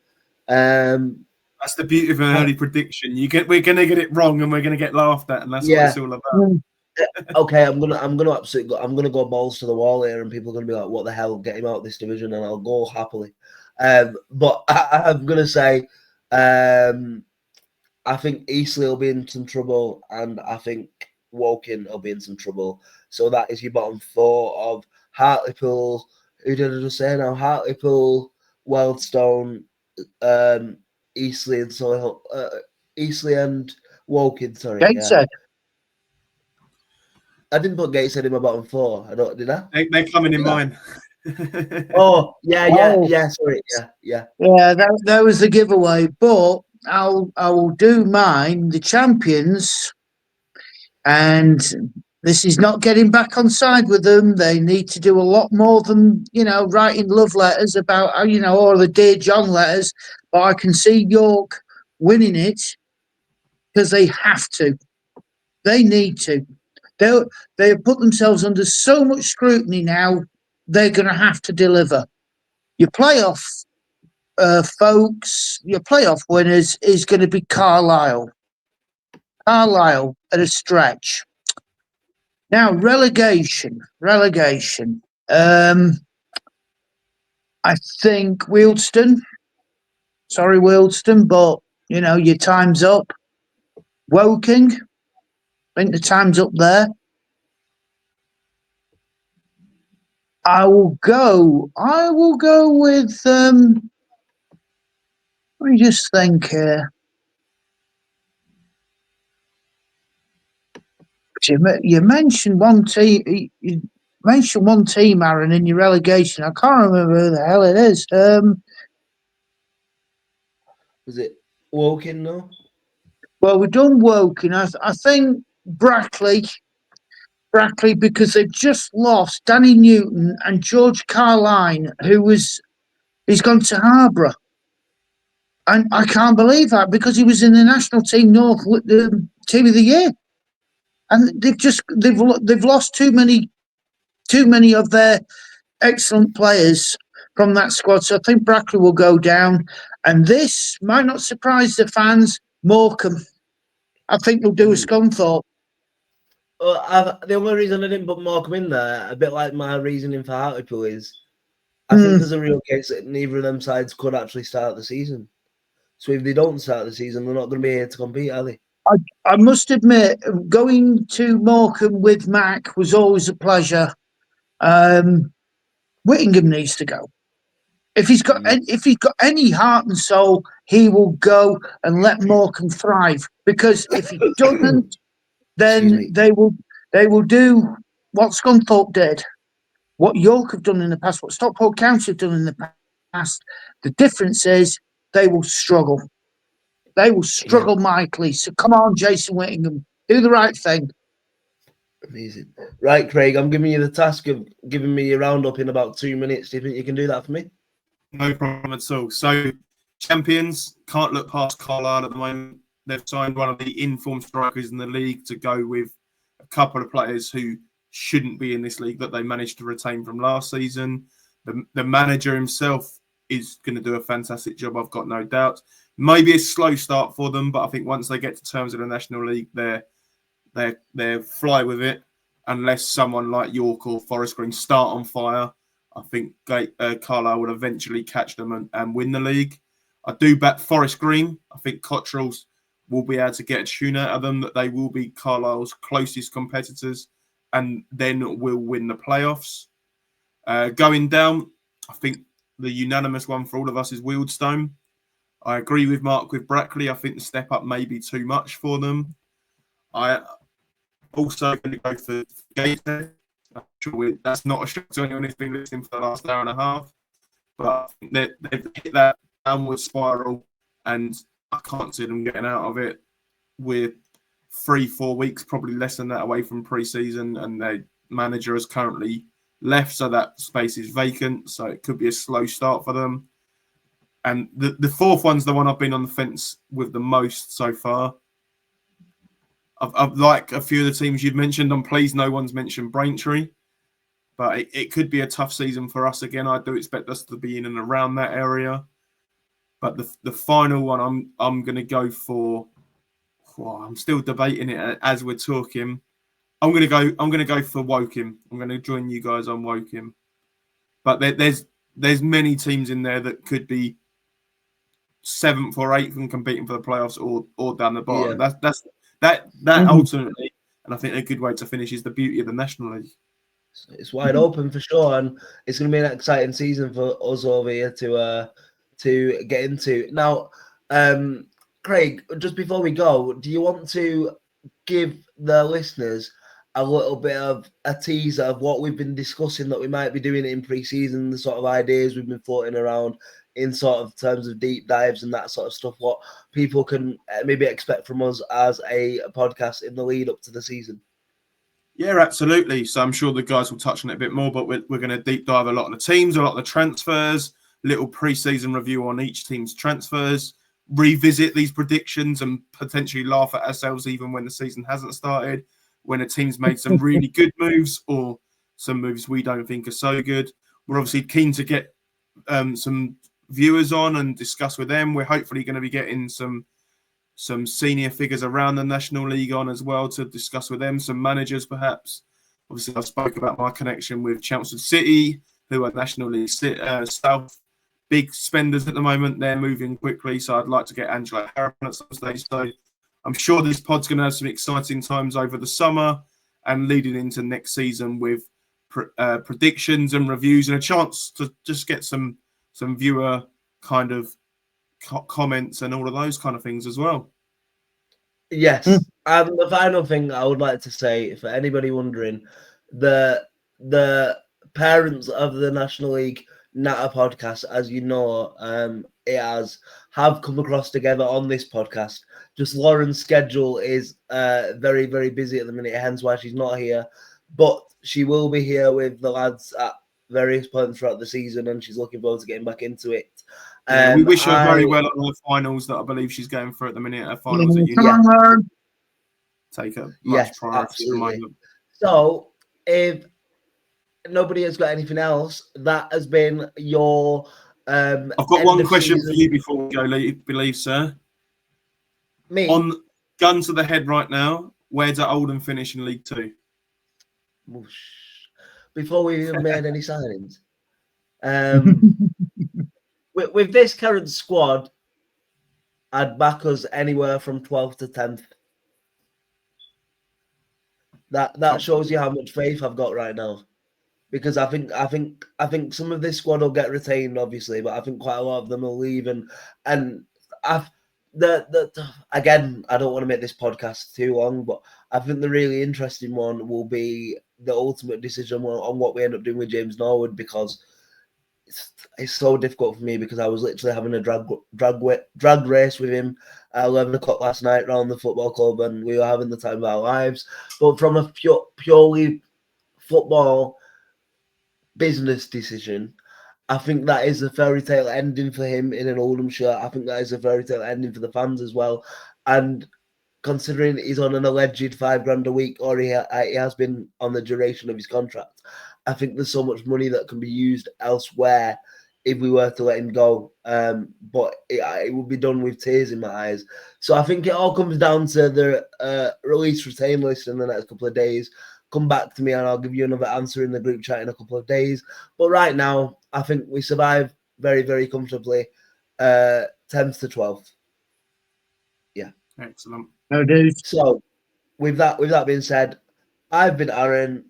S3: That's the beauty of an early prediction. We're going to get it wrong and we're going to get laughed at, and that's what it's all about.
S1: Okay, I'm gonna go balls to the wall here, and people are gonna be like, "What the hell? Get him out of this division," and I'll go happily. But I'm gonna say, I think Eastleigh will be in some trouble, and I think Woking will be in some trouble. So that is your bottom four of Hartlepool. Who did I just say now? Hartlepool, Wealdstone, Eastleigh, and Solihull. Eastleigh and Woking. Sorry, yeah.
S2: Gateshead.
S1: I didn't put Gateshead in my bottom four. I don't. Did I?
S3: They're coming in
S1: Yeah.
S3: mine.
S1: Oh, yeah.
S2: Oh.
S1: Sorry, yeah.
S2: Yeah, that was the giveaway. But I will do mine, the champions, and this is not getting back on side with them. They need to do a lot more than writing love letters about or the Dear John letters. But I can see York winning it because they have to. They need to. They have put themselves under so much scrutiny now. They're going to have to deliver. Your playoff folks, your playoff winners is going to be Carlisle. Carlisle at a stretch. Now, relegation. I think Wealdstone. Sorry, Wealdstone, but your time's up. Woking. I think the time's up there. I will go with. Let me just think here. You mentioned one team. You mentioned one team, Aaron, in your relegation. I can't remember who the hell it is.
S1: Was it Woking? No.
S2: Well, we've done Woking. I think Brackley, because they've just lost Danny Newton and George Carline, he's gone to Harborough. And I can't believe that because he was in the national team North team of the year. And they've lost too many of their excellent players from that squad. So I think Brackley will go down. And this might not surprise the fans. Morecambe. I think they'll do a Scunthorpe.
S1: The only reason I didn't put Morecambe in there, a bit like my reasoning for Hartlepool, is I think there's a real case that neither of them sides could actually start the season. So if they don't start the season, they're not going to be here to compete, are they?
S2: I must admit, going to Morecambe with Mac was always a pleasure. Whittingham needs to go. If he's got any heart and soul, he will go and let Morecambe thrive. Because if he doesn't, then they will do what Scunthorpe did, what York have done in the past, what Stockport County have done in the past. The difference is they will struggle. They will struggle mightily. So come on, Jason Whittingham, do the right thing.
S1: Amazing. Right, Craig, I'm giving you the task of giving me a roundup in about 2 minutes. Do you think you can do that for me?
S3: No problem at all. So, champions, can't look past Carlisle at the moment. They've signed one of the informed strikers in the league to go with a couple of players who shouldn't be in this league that they managed to retain from last season. The manager himself is going to do a fantastic job, I've got no doubt. Maybe a slow start for them, but I think once they get to terms of the National League, they fly with it. Unless someone like York or Forest Green start on fire, I think Carlisle will eventually catch them and win the league. I do back Forest Green. I think Cottrell's will be able to get a tune out of them, that they will be Carlisle's closest competitors and then will win the playoffs. Going down, I think the unanimous one for all of us is Wealdstone. I agree with Mark with Brackley. I think the step up may be too much for them. I also going to go for Gateshead. Sure that's not a shock to anyone who's been listening for the last hour and a half. But I think they've hit that downward spiral and I can't see them getting out of it. We're 3-4 weeks, probably less than that, away from pre-season, and their manager has currently left, so that space is vacant. So it could be a slow start for them. And the fourth one's the one I've been on the fence with the most so far. I've like a few of the teams you've mentioned. I'm pleased no one's mentioned Braintree, but it could be a tough season for us again. I do expect us to be in and around that area. But the final one I'm going to go for. Well, I'm still debating it as we're talking. I'm gonna go for Woking. I'm gonna join you guys on Woking. But there's many teams in there that could be 7th or 8th and competing for the playoffs or down the bottom.
S1: Yeah.
S3: That ultimately, and I think a good way to finish is the beauty of the National League.
S1: It's wide open for sure, and it's going to be an exciting season for us over here to get into. Now, Craig, just before we go, do you want to give the listeners a little bit of a teaser of what we've been discussing that we might be doing in pre-season, the sort of ideas we've been floating around in sort of terms of deep dives and that sort of stuff, what people can maybe expect from us as a podcast in the lead up to the season?
S3: Yeah, absolutely. So I'm sure the guys will touch on it a bit more, but we're going to deep dive a lot of the teams, a lot of the transfers, little pre-season review on each team's transfers, revisit these predictions and potentially laugh at ourselves even when the season hasn't started, when a team's made some really good moves or some moves we don't think are so good. We're obviously keen to get some viewers on and discuss with them. We're hopefully going to be getting some senior figures around the National League on as well to discuss with them, some managers perhaps. Obviously, I spoke about my connection with Chelmsford City, who are National League South big spenders at the moment. They're moving quickly, so I'd like to get Angela Harrison at some stage. So I'm sure this pod's going to have some exciting times over the summer and leading into next season with predictions and reviews and a chance to just get some viewer kind of comments and all of those kind of things as well.
S1: Yes. And the final thing I would like to say, for anybody wondering, the parents of the National League Natter podcast, as you know, have come across together on this podcast. Just Lauren's schedule is very, very busy at the minute, hence why she's not here. But she will be here with the lads at various points throughout the season, and she's looking forward to getting back into it.
S3: Yeah, we wish her very well on her finals that I believe she's going for at the minute. Her finals at uni. Take a much priority at the moment.
S1: So, if nobody has got anything else, that has been your.
S3: I've got one question for you before we go, believe, sir.
S1: Me?
S3: On gun to the head right now, where do Oldham finish in League Two?
S1: Before we even made any signings. With this current squad, I'd back us anywhere from 12th to 10th. That shows you how much faith I've got right now, because I think some of this squad will get retained, obviously, but I think quite a lot of them will leave, and again, I don't want to make this podcast too long, but I think the really interesting one will be the ultimate decision on what we end up doing with James Norwood, because it's so difficult for me, because I was literally having a drag race with him at 11 o'clock last night around the football club, and we were having the time of our lives. But from a purely football business decision, I think that is a fairy tale ending for him in an Oldham shirt. I think that is a fairy tale ending for the fans as well. And considering he's on an alleged $5,000 a week, or he has been on the duration of his contract, I think there's so much money that can be used elsewhere if we were to let him go. But it would be done with tears in my eyes. So I think it all comes down to the release retain list in the next couple of days. Come back to me and I'll give you another answer in the group chat in a couple of days. But right now, I think we survive very, very comfortably 10th to 12th. Yeah.
S3: Excellent.
S1: So with that being said, I've been Aaron.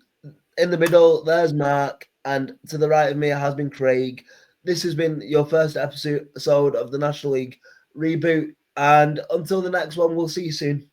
S1: In the middle, there's Mark, and to the right of me has been Craig. This has been your first episode of the National League reboot, and until the next one, we'll see you soon.